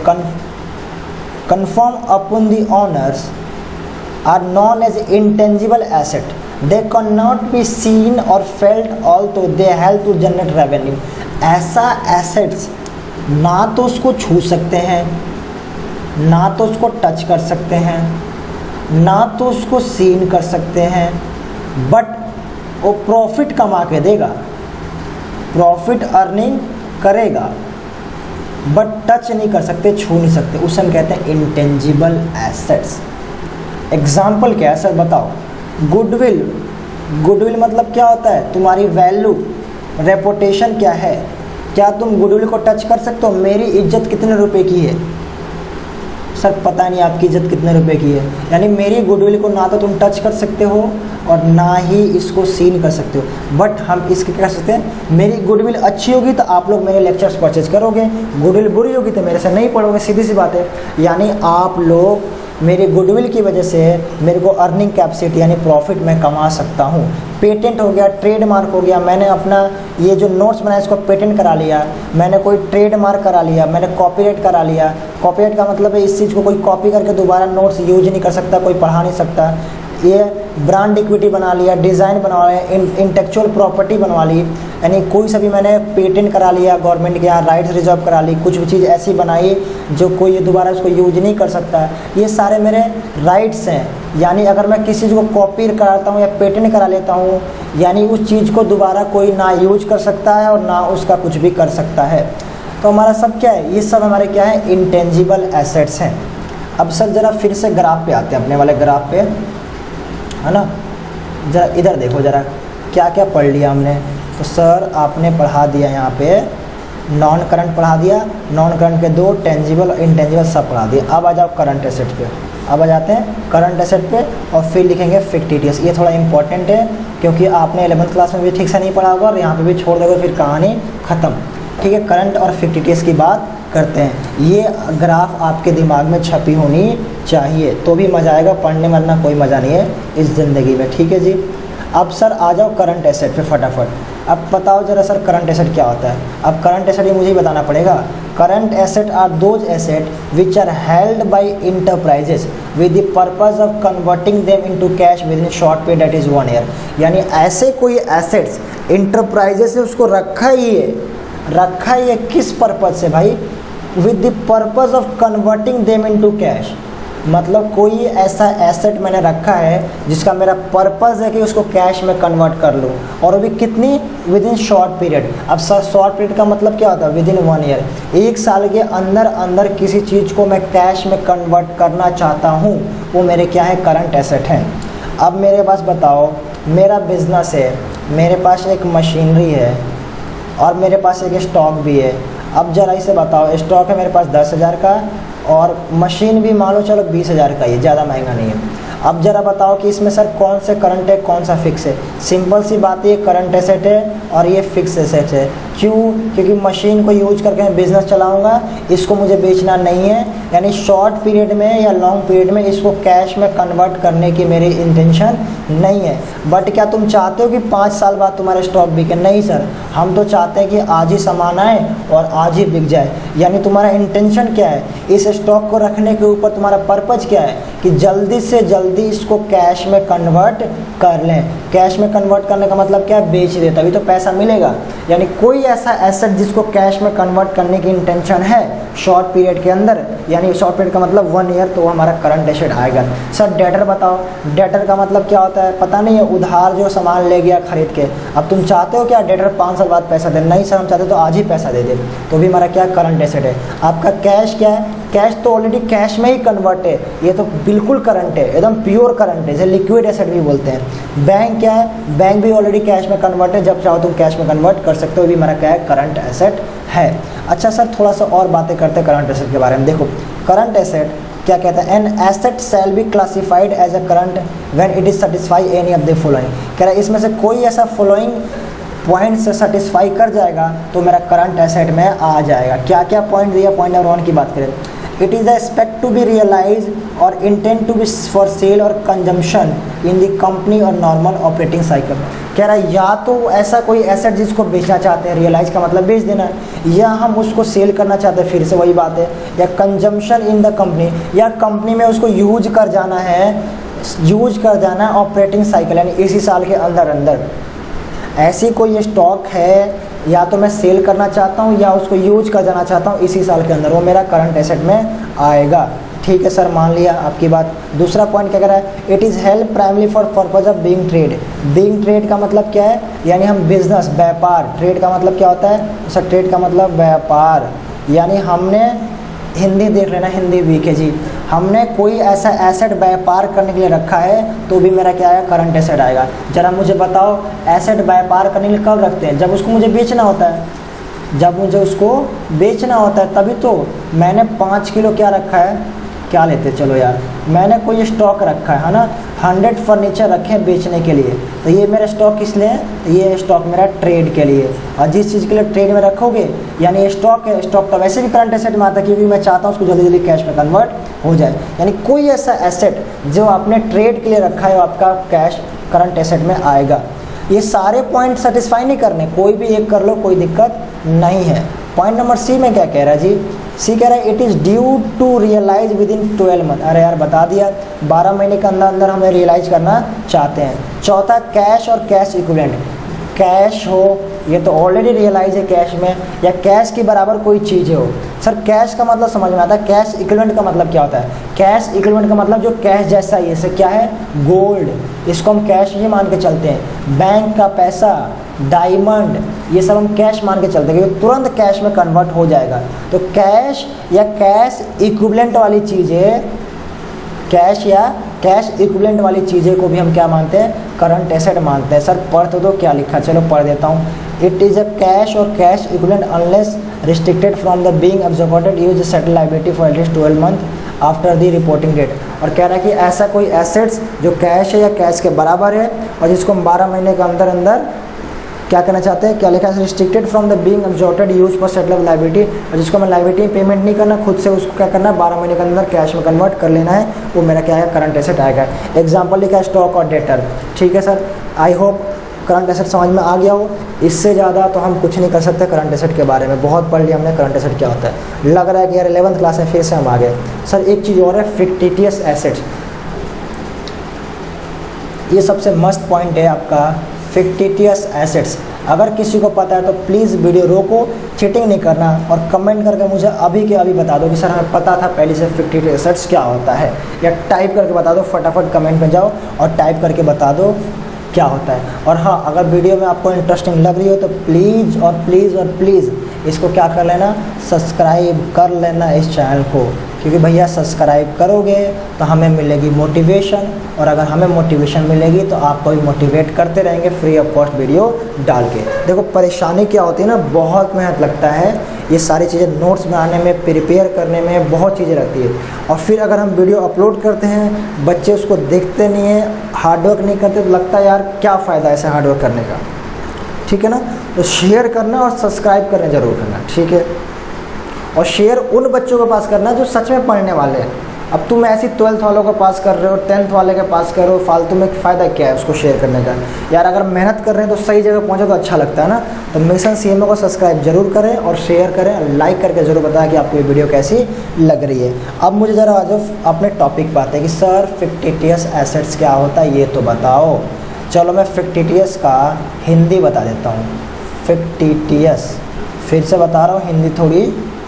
confirm upon the owners are known as intangible asset. They cannot be seen or felt although they help to generate revenue. ऐसा assets ना तो उसको छू सकते हैं, ना तो उसको टच कर सकते हैं, ना तो उसको सीन कर सकते हैं, बट वो प्रॉफिट कमा के देगा, प्रॉफिट अर्निंग करेगा, बट टच नहीं कर सकते, छू नहीं सकते, उसे हम कहते हैं इंटेंजिबल एसेट्स। एग्जाम्पल क्या है सर बताओ? गुडविल, गुडविल मतलब क्या होता है? तुम्हारी वैल्यू, रेपुटेशन क्या है? क्या तुम गुडविल को टच कर सकते हो? मेरी इज्जत कितने रुपए की है? सर पता नहीं आपकी इज्जत कितने रुपए की है। यानी मेरी गुडविल को ना तो तुम टच कर सकते हो और ना ही इसको सीन कर सकते हो, बट हम इसके क्या कर सकते हैं? मेरी गुडविल अच्छी होगी तो आप लोग मेरे लेक्चर्स परचेज करोगे, गुडविल बुरी होगी तो मेरे से नहीं पढ़ोगे, सीधी सी बात है। यानी आप लोग मेरी गुडविल की वजह से मेरे को अर्निंग कैपेसिटी यानी प्रॉफिट मैं कमा सकता हूँ। पेटेंट हो गया, ट्रेडमार्क हो गया, मैंने अपना ये जो नोट्स बनाया इसको पेटेंट करा लिया, मैंने कोई ट्रेडमार्क करा लिया, मैंने कॉपीराइट करा लिया। कॉपीराइट का मतलब है इस चीज़ को कोई कॉपी करके दोबारा नोट्स यूज नहीं कर सकता, कोई पढ़ा नहीं सकता। ये ब्रांड इक्विटी बना लिया, डिज़ाइन बनवा लिया, इंटेलेक्चुअल प्रॉपर्टी बनवा ली, यानी कोई सा भी मैंने पेटेंट करा लिया, गवर्नमेंट के यहाँ राइट्स रिजर्व करा ली, कुछ भी चीज़ ऐसी बनाई जो कोई दोबारा उसको यूज नहीं कर सकता। ये सारे मेरे राइट्स हैं। यानी अगर मैं किसी चीज़ को कॉपी कराता हूँ या पेटेंट करा लेता हूँ, यानी उस चीज़ को दोबारा कोई ना यूज कर सकता है और ना उसका कुछ भी कर सकता है। तो हमारा सब क्या है? ये सब हमारे क्या है? इंटेंजिबल एसेट्स हैं। अब सर ज़रा फिर से ग्राफ पे आते हैं, अपने वाले ग्राफ पे, है ना। ज़रा इधर देखो, ज़रा क्या क्या पढ़ लिया हमने। तो सर आपने पढ़ा दिया यहाँ पे नॉन करंट पढ़ा दिया, नॉन करंट के दो, टेंजिबल और इंटेंजिबल सब पढ़ा दिया। अब आ जाओ करंट एसेट पे। अब आ जाते हैं करंट एसेट पे और फिर लिखेंगे फिक्टिटियस। ये थोड़ा इंपॉर्टेंट है क्योंकि आपने 11th क्लास में भी ठीक से नहीं पढ़ा होगा और यहाँ पे भी छोड़ दोगे फिर कहानी ख़त्म। ठीक है, करंट और फिक्टिटियस की बात करते हैं। ये ग्राफ आपके दिमाग में छपी होनी चाहिए तो भी मज़ा आएगा, पढ़ने में वरना कोई मज़ा नहीं है इस ज़िंदगी में। ठीक है जी। अब सर आ जाओ करंट एसेट पे फटाफट। अब बताओ ज़रा सर करंट एसेट क्या होता है? अब करंट एसेट ये मुझे ही बताना पड़ेगा। Current asset are those asset which are held by enterprises with the purpose of converting them into cash within short period that is 1 year. यानी ऐसे कोई एसेट्स इंटरप्राइजेस ने उसको रखा ही है किस पर्पज से भाई? With the purpose of converting them into cash. मतलब कोई ऐसा एसेट मैंने रखा है जिसका मेरा पर्पज़ है कि उसको कैश में कन्वर्ट कर लूँ, और वो भी कितनी? With in short period. अब सर शॉर्ट पीरियड का मतलब क्या होता है? विद इन 1 ईयर, 1 साल के अंदर अंदर किसी चीज़ को मैं कैश में कन्वर्ट करना चाहता हूँ, वो मेरे क्या है? करंट एसेट हैं। अब मेरे पास बताओ, मेरा बिजनेस है, मेरे पास एक मशीनरी है और मेरे पास एक स्टॉक भी है। अब ज़रा इसे बताओ, स्टॉक है मेरे पास 10,000 का और मशीन भी मान लो चलो 20,000 का, ये ज़्यादा महंगा नहीं है। अब ज़रा बताओ कि इसमें सर कौन से करंट है कौन सा फिक्स है? सिंपल सी बात है, ये करंट एसेट है और ये फिक्स एसेट है। क्यों? क्योंकि मशीन को यूज करके मैं बिज़नेस चलाऊंगा, इसको मुझे बेचना नहीं है। यानी शॉर्ट पीरियड में या लॉन्ग पीरियड में इसको कैश में कन्वर्ट करने की मेरी इंटेंशन नहीं है। बट क्या तुम चाहते हो कि 5 साल बाद तुम्हारा स्टॉक बिके? नहीं सर, हम तो चाहते हैं कि आज ही सामान आए और आज ही बिक जाए। यानी तुम्हारा इंटेंशन क्या है? इस स्टॉक को रखने के ऊपर तुम्हारा पर्पज़ क्या है? कि जल्दी से जल्दी इसको कैश में कन्वर्ट कर लें। कैश में कन्वर्ट करने का मतलब क्या है? बेच दे, तभी तो पैसा मिलेगा। यानी कोई ऐसा एसेट जिसको कैश में कन्वर्ट करने की इंटेंशन है शॉर्ट पीरियड के अंदर, यानी शॉर्ट पीरियड का मतलब 1 ईयर, तो हमारा करंट एसेट आएगा। सर डेटर बताओ, डेटर का मतलब क्या होता है? पता नहीं है, उधार जो सामान ले गया खरीद के। अब तुम चाहते हो क्या डेटर 5 साल बाद पैसा दे? नहीं सर, हम चाहते तो आज ही पैसा दे दे, तो भी हमारा क्या? करंट एसेट है। आपका कैश क्या है? कैश तो ऑलरेडी कैश में ही कन्वर्ट है, ये तो बिल्कुल करंट है, एकदम प्योर करंट है, इसे लिक्विड एसेट भी बोलते हैं। बैंक क्या है? बैंक भी ऑलरेडी कैश में कन्वर्ट है, जब चाहो तुम कैश में कन्वर्ट कर सकते हो, भी हमारा क्या है? करंट एसेट है। अच्छा सर थोड़ा सा और बातें करते हैं करंट एसेट के बारे में। देखो करंट एसेट क्या कहता है? An asset shall be classified as a current when it is satisfy any of the following. कह रहा है इसमें से कोई ऐसा फॉलोइंग पॉइंट से सेटिस्फाई कर जाएगा तो मेरा करंट एसेट में आ जाएगा। क्या क्या पॉइंट दिया? पॉइंट नंबर 1 की बात करें, it is the expect to be realise और intent to be for sale और कंजम्पशन इन द कंपनी और नॉर्मल ऑपरेटिंग साइकिल। कह रहा है या तो ऐसा कोई एसेट जिसको बेचना चाहते हैं, रियलाइज का मतलब बेच देना, या हम उसको सेल करना चाहते हैं, फिर से वही बात है, या कंजम्पशन इन द कंपनी, या कंपनी में उसको यूज कर जाना है ऑपरेटिंग साइकिल, यानी इसी साल के अंदर अंदर। ऐसी कोई स्टॉक है या तो मैं सेल करना चाहता हूँ या उसको यूज कर जाना चाहता हूँ इसी साल के अंदर, वो मेरा करंट एसेट में आएगा। ठीक है सर, मान लिया आपकी बात। दूसरा पॉइंट क्या कह रहा है, it is help primarily for purpose of being trade. Being trade का मतलब क्या है, यानी हम बिजनेस, व्यापार। ट्रेड का मतलब क्या होता है सर, ट्रेड का मतलब व्यापार। यानी हमने हिंदी देख लेना, हिंदी वीक है जी, हमने कोई ऐसा एसेट व्यापार करने के लिए रखा है तो भी मेरा क्या आएगा, करंट एसेट आएगा। जरा मुझे बताओ, एसेट व्यापार करने के लिए कब रखते हैं, जब उसको मुझे बेचना होता है। जब मुझे उसको बेचना होता है तभी तो। मैंने 5 किलो क्या रखा है, क्या लेते, चलो यार, मैंने कोई स्टॉक रखा है ना, 100 फर्नीचर रखे हैं बेचने के लिए, तो ये मेरा स्टॉक किस लिए है, ये स्टॉक मेरा ट्रेड के लिए। और जिस चीज़ के लिए ट्रेड में रखोगे, यानी ये स्टॉक है, स्टॉक तो वैसे भी करंट एसेट में आता है, क्योंकि मैं चाहता हूँ उसको जल्दी जल्दी कैश में कन्वर्ट हो जाए। यानी कोई ऐसा एसेट जो आपने ट्रेड के लिए रखा है वो आपका कैश करंट एसेट में आएगा। ये सारे पॉइंट सेटिस्फाई नहीं करने, कोई भी एक कर लो, कोई दिक्कत नहीं है। पॉइंट नंबर सी में क्या कह रहा है जी, सी कह रहा है it is due to realize within 12 month. अरे यार बता दिया, 12 महीने के अंदर अंदर हमें रियलाइज करना चाहते हैं। चौथा, कैश और कैश इक्विवेलेंट। कैश हो, ये तो ऑलरेडी रियलाइज है कैश में, या कैश के बराबर कोई चीज़ हो। सर कैश का मतलब समझ में आता है, कैश इक्विवेलेंट का मतलब क्या होता है, कैश इक्विवेलेंट का मतलब जो कैश जैसा ही है, जैसे क्या है, गोल्ड, इसको हम कैश ही मान के चलते हैं। बैंक का पैसा, डायमंड, ये सब हम कैश मान के चलते हैं क्योंकि तुरंत कैश में कन्वर्ट हो जाएगा। तो कैश या कैश इक्विवेलेंट वाली चीज़ें, कैश या कैश इक्विवेलेंट वाली चीज़ें को भी हम क्या मानते हैं, करंट एसेट मानते हैं। सर पढ़ तो दो, क्या लिखा, चलो पढ़ देता हूँ। इट इज़ अ कैश और cash equivalent unless restricted from the being absorbed use settle liability for at least 12 month after the reporting date. और कह रहा है कि ऐसा कोई एसेट्स जो कैश है या कैश के बराबर है और जिसको हम 12 महीने के अंदर अंदर क्या करना चाहते हैं, क्या लिखा है, restricted from the being absorbed use for settle liability, और जिसको हमें लायबिलिटी पेमेंट नहीं करना, खुद से उसको क्या करना है, 12 महीने के अंदर कैश में कन्वर्ट कर लेना है, वो मेरा क्या है, करंट एसेट आएगा। एग्जाम्पल लिखा है स्टॉक और डेटर। ठीक है sir, I hope current asset समझ में आ गया हो। इससे ज़्यादा तो हम कुछ नहीं कर सकते करंट एसेट के बारे में, बहुत पढ़ लिया हमने करंट एसेट क्या होता है। लग रहा है कि यार 11th क्लास में फिर से हम आ गए। सर एक चीज़ और है, फिक्टिटियस एसेट्स। ये सबसे मस्त पॉइंट है आपका, फिक्टिटियस एसेट्स। अगर किसी को पता है तो प्लीज़ वीडियो रोको, चीटिंग नहीं करना, और कमेंट करके मुझे अभी के अभी बता दो कि सर हमें पता था पहले से फिक्टिटियस एसेट्स क्या होता है, या टाइप करके बता दो, फटाफट कमेंट में जाओ और टाइप करके बता दो क्या होता है। और हाँ, अगर वीडियो में आपको इंटरेस्टिंग लग रही हो तो प्लीज़ और प्लीज़ और प्लीज़ इसको क्या कर लेना, सब्सक्राइब कर लेना इस चैनल को, क्योंकि भैया सब्सक्राइब करोगे तो हमें मिलेगी मोटिवेशन, और अगर हमें मोटिवेशन मिलेगी तो आपको भी मोटिवेट करते रहेंगे फ्री ऑफ कॉस्ट वीडियो डाल के। देखो परेशानी क्या होती है ना, बहुत मेहनत लगता है ये सारी चीज़ें नोट्स बनाने में, प्रिपेयर करने में बहुत चीज़ें लगती है, और फिर अगर हम वीडियो अपलोड करते हैं, बच्चे उसको देखते नहीं हैं, हार्डवर्क नहीं करते, तो लगता है यार क्या फ़ायदा ऐसे हार्डवर्क करने का। ठीक है ना, तो शेयर करना और सब्सक्राइब करना ज़रूर करना, ठीक है। और शेयर उन बच्चों के पास करना जो सच में पढ़ने वाले हैं। अब तुम ऐसी 12th वालों को पास कर रहे हो, 10th वाले के पास कर रहे हो, फालतू में फ़ायदा क्या है उसको शेयर करने का। यार अगर मेहनत कर रहे हैं तो सही जगह पहुंचे तो अच्छा लगता है ना। तो मिशन सीएमए को सब्सक्राइब जरूर करें और शेयर करें और लाइक करके ज़रूर बताएं कि आपको ये वीडियो कैसी लग रही है। अब मुझे ज़रा आज अपने टॉपिक पर आते हैं कि सर फिक्टिटियस एसेट्स क्या होता है ये तो बताओ। चलो मैं फिक्टिटियस का हिंदी बता देता हूँ। फिक्टिटियस फिर से बता रहा हूँ, हिंदी थोड़ी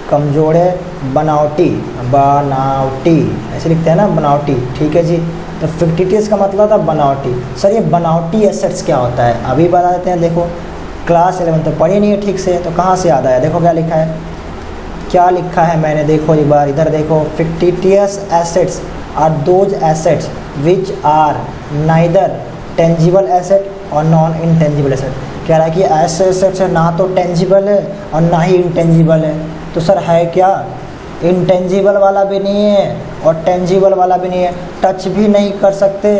कमज़ोर है। बनावटी, बनावटी ऐसे लिखते हैं ना, बनावटी, ठीक है जी। तो फिक्टिटियस का मतलब था बनावटी। सर ये बनावटी एसेट्स क्या होता है अभी बता देते हैं। देखो क्लास 11 तो पढ़ी नहीं है ठीक से, तो कहाँ से याद आया। देखो क्या लिखा है, क्या लिखा है मैंने, देखो एक बार इधर देखो। Fictitious assets are those assets which are neither tangible asset और नॉन इंटेंजिबल एसेट। कह रहा है कि ऐसे एसेट्स है ना तो टेंजिबल है और ना ही इंटेंजिबल है। तो सर है क्या, इंटेंजिबल वाला भी नहीं है और टेंजिबल वाला भी नहीं है, टच भी नहीं कर सकते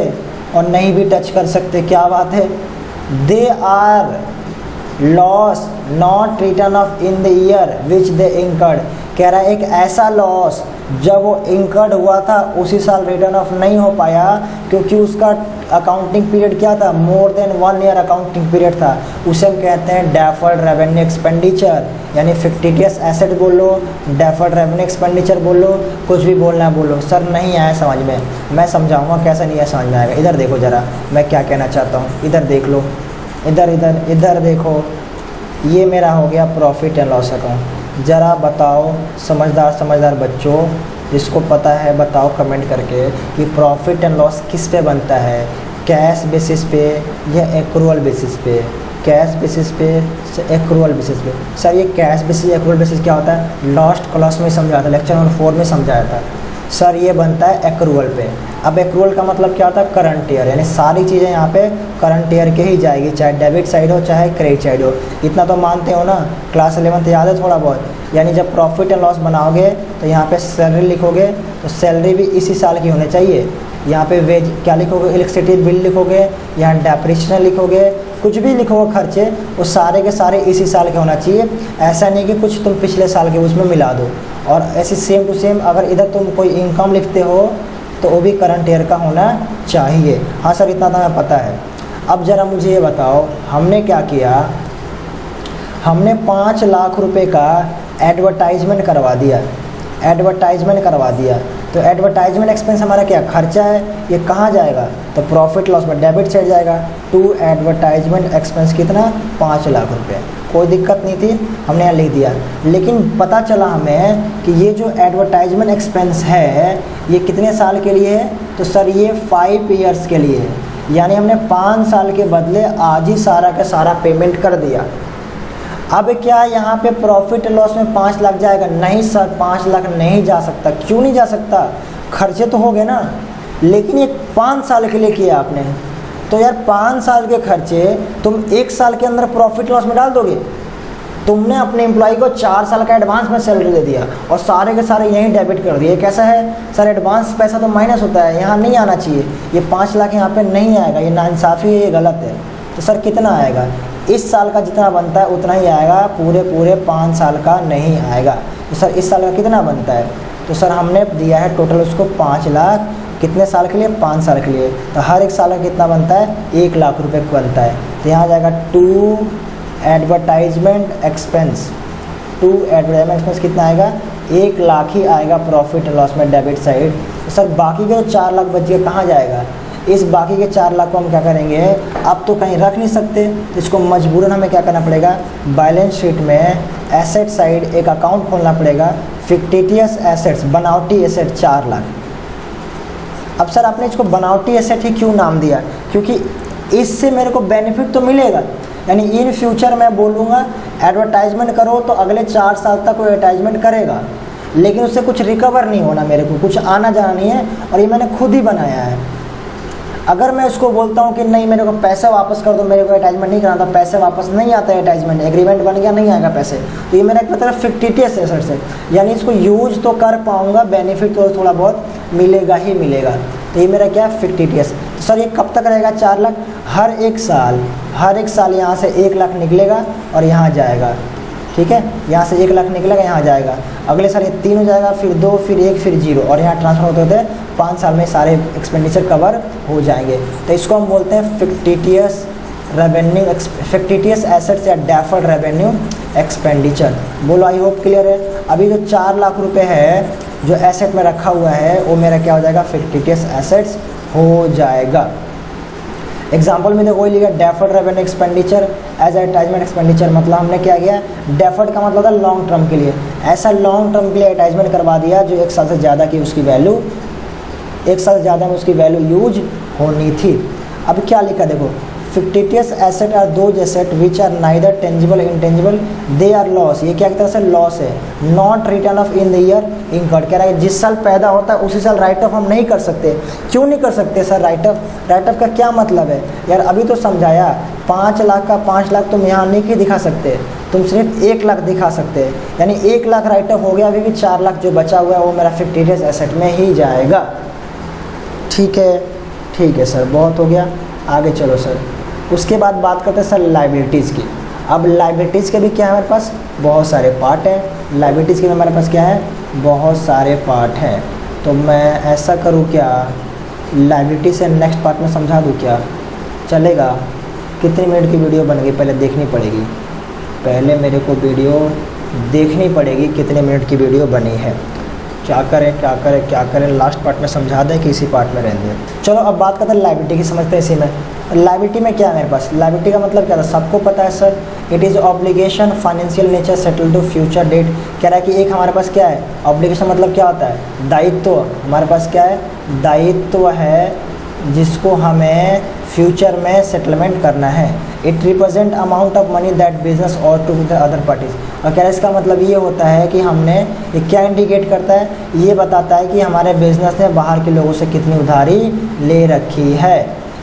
और नहीं भी टच कर सकते। क्या बात है, they are loss not return off in the year which they incurred. कह रहा है एक ऐसा लॉस जब वो इंकर्ड हुआ था उसी साल रिटर्न ऑफ नहीं हो पाया, क्योंकि उसका अकाउंटिंग पीरियड क्या था, मोर देन 1 ईयर अकाउंटिंग पीरियड था। उसे हम कहते हैं डेफर्ड रेवेन्यू एक्सपेंडिचर। यानी फिक्टिटियस एसेट बोल लो, डेफर्ड रेवेन्यू एक्सपेंडिचर बोल लो, कुछ भी बोलना है बोलो। सर नहीं आया समझ में, मैं समझाऊंगा कैसे नहीं आया समझ में आएगा। इधर देखो ज़रा मैं क्या कहना चाहता हूँ, इधर देख लो, इधर इधर इधर देखो। ये मेरा हो गया प्रॉफिट एंड लॉस अकाउंट। ज़रा बताओ समझदार समझदार बच्चों, जिसको पता है बताओ कमेंट करके कि प्रॉफिट एंड लॉस किस पे बनता है, कैश बेसिस पे या एक्रूअल बेसिस पे। कैश बेसिस पे एक्रूअल बेसिस पे। सर ये कैश बेसिस एक्रूअल बेसिस क्या होता है, लास्ट क्लास में समझाया था, लेक्चर नंबर 4 में समझाया था। सर ये बनता है एक्रूअल पे। अब एक्रूअल का मतलब क्या होता है, करंट ईयर, यानी सारी चीज़ें यहाँ पे करंट ईयर के ही जाएगी, चाहे डेबिट साइड हो चाहे क्रेडिट साइड हो। इतना तो मानते हो ना, क्लास 11th याद है थोड़ा बहुत। यानी जब प्रॉफिट एंड लॉस बनाओगे तो यहाँ पे सैलरी लिखोगे तो सैलरी भी इसी साल की होनी चाहिए। यहाँ पे वेज क्या लिखोगे, इलेक्ट्रिसिटी बिल लिखोगे, यहाँ डेप्रिसिएशन लिखोगे, कुछ भी लिखोगे खर्चे, वो सारे के सारे इसी साल के होना चाहिए। ऐसा नहीं कि कुछ तुम पिछले साल के उसमें मिला दो। और ऐसे सेम टू सेम अगर इधर तुम कोई इनकम लिखते हो तो वो भी करंट ईयर का होना चाहिए। हाँ सर इतना तो हमें पता है। अब ज़रा मुझे ये बताओ, हमने क्या किया, हमने 5 लाख रुपए का एडवर्टाइजमेंट करवा दिया। एडवर्टाइजमेंट करवा दिया तो एडवर्टाइजमेंट एक्सपेंस हमारा क्या खर्चा है, ये कहाँ जाएगा, तो प्रॉफिट लॉस में डेबिट साइड जाएगा। टू एडवर्टाइजमेंट एक्सपेंस कितना, 5 लाख रुपए। कोई दिक्कत नहीं थी, हमने यहाँ लिख दिया। लेकिन पता चला हमें कि ये जो एडवर्टाइजमेंट एक्सपेंस है ये कितने साल के लिए है, तो सर ये 5 ईयर्स के लिए है। यानी हमने 5 साल के बदले आज ही सारा का सारा पेमेंट कर दिया। अब क्या यहाँ पे प्रॉफिट लॉस में 5 लाख जाएगा, नहीं सर 5 लाख नहीं जा सकता। क्यों नहीं जा सकता, खर्चे तो हो गए ना, लेकिन ये 5 साल के लिए किया आपने, तो यार 5 साल के खर्चे तुम 1 साल के अंदर प्रॉफिट लॉस में डाल दोगे। तुमने अपने एम्प्लॉय को 4 साल का एडवांस में सैलरी दे दिया और सारे के सारे यहीं डेबिट कर दिए। कैसा है सर, एडवांस पैसा तो माइनस होता है, यहाँ नहीं आना चाहिए। ये 5 लाख यहाँ पे नहीं आएगा, ये नाइंसाफ़ी है, ये गलत है। तो सर कितना आएगा, इस साल का जितना बनता है उतना ही आएगा, पूरे 5 साल का नहीं आएगा। तो सर इस साल का कितना बनता है, तो सर हमने दिया है टोटल उसको 5 लाख, कितने साल के लिए, 5 साल के लिए। तो हर एक साल का कितना बनता है, 1 लाख रुपए बनता है। तो यहाँ जाएगा to advertisement expense. To advertisement expense कितना आएगा, 1 लाख ही आएगा प्रॉफिट लॉस में डेबिट साइड। तो सर बाकी के 4 लाख बच गए कहाँ जाएगा, इस बाकी के 4 लाख को हम क्या करेंगे, अब तो कहीं रख नहीं सकते, तो इसको मजबूरन हमें क्या करना पड़ेगा, बैलेंस शीट में एसेट साइड एक अकाउंट खोलना पड़ेगा, फिक्टिटियस एसेट्स, बनावटी एसेट 4 लाख। अब सर आपने इसको बनावटी एसेट ही क्यों नाम दिया, क्योंकि इससे मेरे को बेनिफिट तो मिलेगा। यानी इन फ्यूचर मैं बोलूँगा एडवर्टाइजमेंट करो तो अगले 4 साल तक वो एडवर्टाइजमेंट करेगा, लेकिन उससे कुछ रिकवर नहीं होना, मेरे को कुछ आना जाना नहीं है, और ये मैंने खुद ही बनाया है। अगर मैं उसको बोलता हूँ कि नहीं मेरे को पैसे वापस कर दो, मेरे को एडवर्टाइजमेंट नहीं करना था, पैसे वापस नहीं आता है, एडवर्टाइजमेंट एग्रीमेंट बन गया नहीं आएगा पैसे, तो ये मेरा एक तरह फिक्टिटियस एसेट्स है। यानी इसको यूज तो कर पाऊँगा, बेनिफिट तो थोड़ा बहुत मिलेगा ही मिलेगा। तो ये मेरा क्या है, फिक्टिटियस। तो सर ये कब तक रहेगा 4 लाख, हर एक साल यहाँ से 1 लाख निकलेगा और यहाँ जाएगा, ठीक है, यहाँ से 1 लाख निकलेगा यहाँ जाएगा। अगले साल ये 3 हो जाएगा, फिर 2, फिर 1, फिर 0, और यहाँ ट्रांसफर होते होते 5 साल में सारे एक्सपेंडिचर कवर हो जाएंगे। तो इसको हम बोलते हैं फिक्टिटियस रेवेन्यू, फिक्टिटियस एसेट्स या डेफर्ड रेवेन्यू एक्सपेंडिचर। बोलो आई होप क्लियर है। अभी जो 4 लाख रुपए है जो एसेट में रखा हुआ है वो मेरा क्या हो जाएगा, फिक्टिटियस एसेट्स हो जाएगा। एग्जाम्पल में देखो लिखा deferred revenue expenditure as advertisement expenditure, मतलब हमने क्या किया, डेफर्ड का मतलब था लॉन्ग टर्म के लिए, ऐसा लॉन्ग टर्म के लिए एडवर्टाइजमेंट करवा दिया जो 1 साल से ज़्यादा की उसकी वैल्यू, 1 साल से ज़्यादा में उसकी वैल्यू यूज होनी थी। अब क्या लिखा देखो, fictitious asset are those asset which are neither tangible intangible they are loss. ये क्या एक तरह से लॉस है, not return off in the year incurred. कह रहा है जिस साल पैदा होता है उसी साल राइट ऑफ हम नहीं कर सकते। क्यों नहीं कर सकते सर राइट ऑफ का क्या मतलब है यार, अभी तो समझाया 5 लाख का 5 लाख तुम यहाँ नहीं दिखा सकते, तुम सिर्फ 1 लाख दिखा सकते हैं। यानी 1 लाख राइट ऑफ हो गया, अभी भी 4 लाख जो बचा हुआ है वो मेरा फिक्टिटियस एसेट में ही जाएगा। ठीक है सर, बहुत हो गया, आगे चलो सर। उसके बाद बात करते हैं सर लाइबिलिटीज़ की। अब लाइबिलिटीज़ के भी क्या है हमारे पास, बहुत सारे पार्ट हैं। लाइबिलिटीज़ के भी हमारे पास क्या है, बहुत सारे पार्ट हैं। तो मैं ऐसा करूँ क्या, लाइबिलिटी से नेक्स्ट पार्ट में समझा दूँ क्या, चलेगा? कितने मिनट की वीडियो बन गई पहले देखनी पड़ेगी, पहले मेरे को वीडियो देखनी पड़ेगी कितने मिनट की वीडियो बनी है। क्या करें, लास्ट पार्ट में समझा दें कि इसी पार्ट में रहने दें। चलो अब बात करते हैं लायबिलिटी की, समझते हैं इसी में। लायबिलिटी में क्या है मेरे पास, लायबिलिटी का मतलब क्या था, सबको पता है sir, it is obligation financial nature settle to future date. कह रहा है कि एक हमारे पास क्या है, ऑब्लिगेशन मतलब क्या होता है, दायित्व। हमारे पास क्या है, दायित्व है जिसको हमें फ्यूचर में सेटलमेंट करना है। It represent amount of money that business और टू द अदर पार्टीज। और क्या इसका मतलब ये होता है कि हमने, ये क्या इंडिकेट करता है, ये बताता है कि हमारे बिजनेस ने बाहर के लोगों से कितनी उधारी ले रखी है।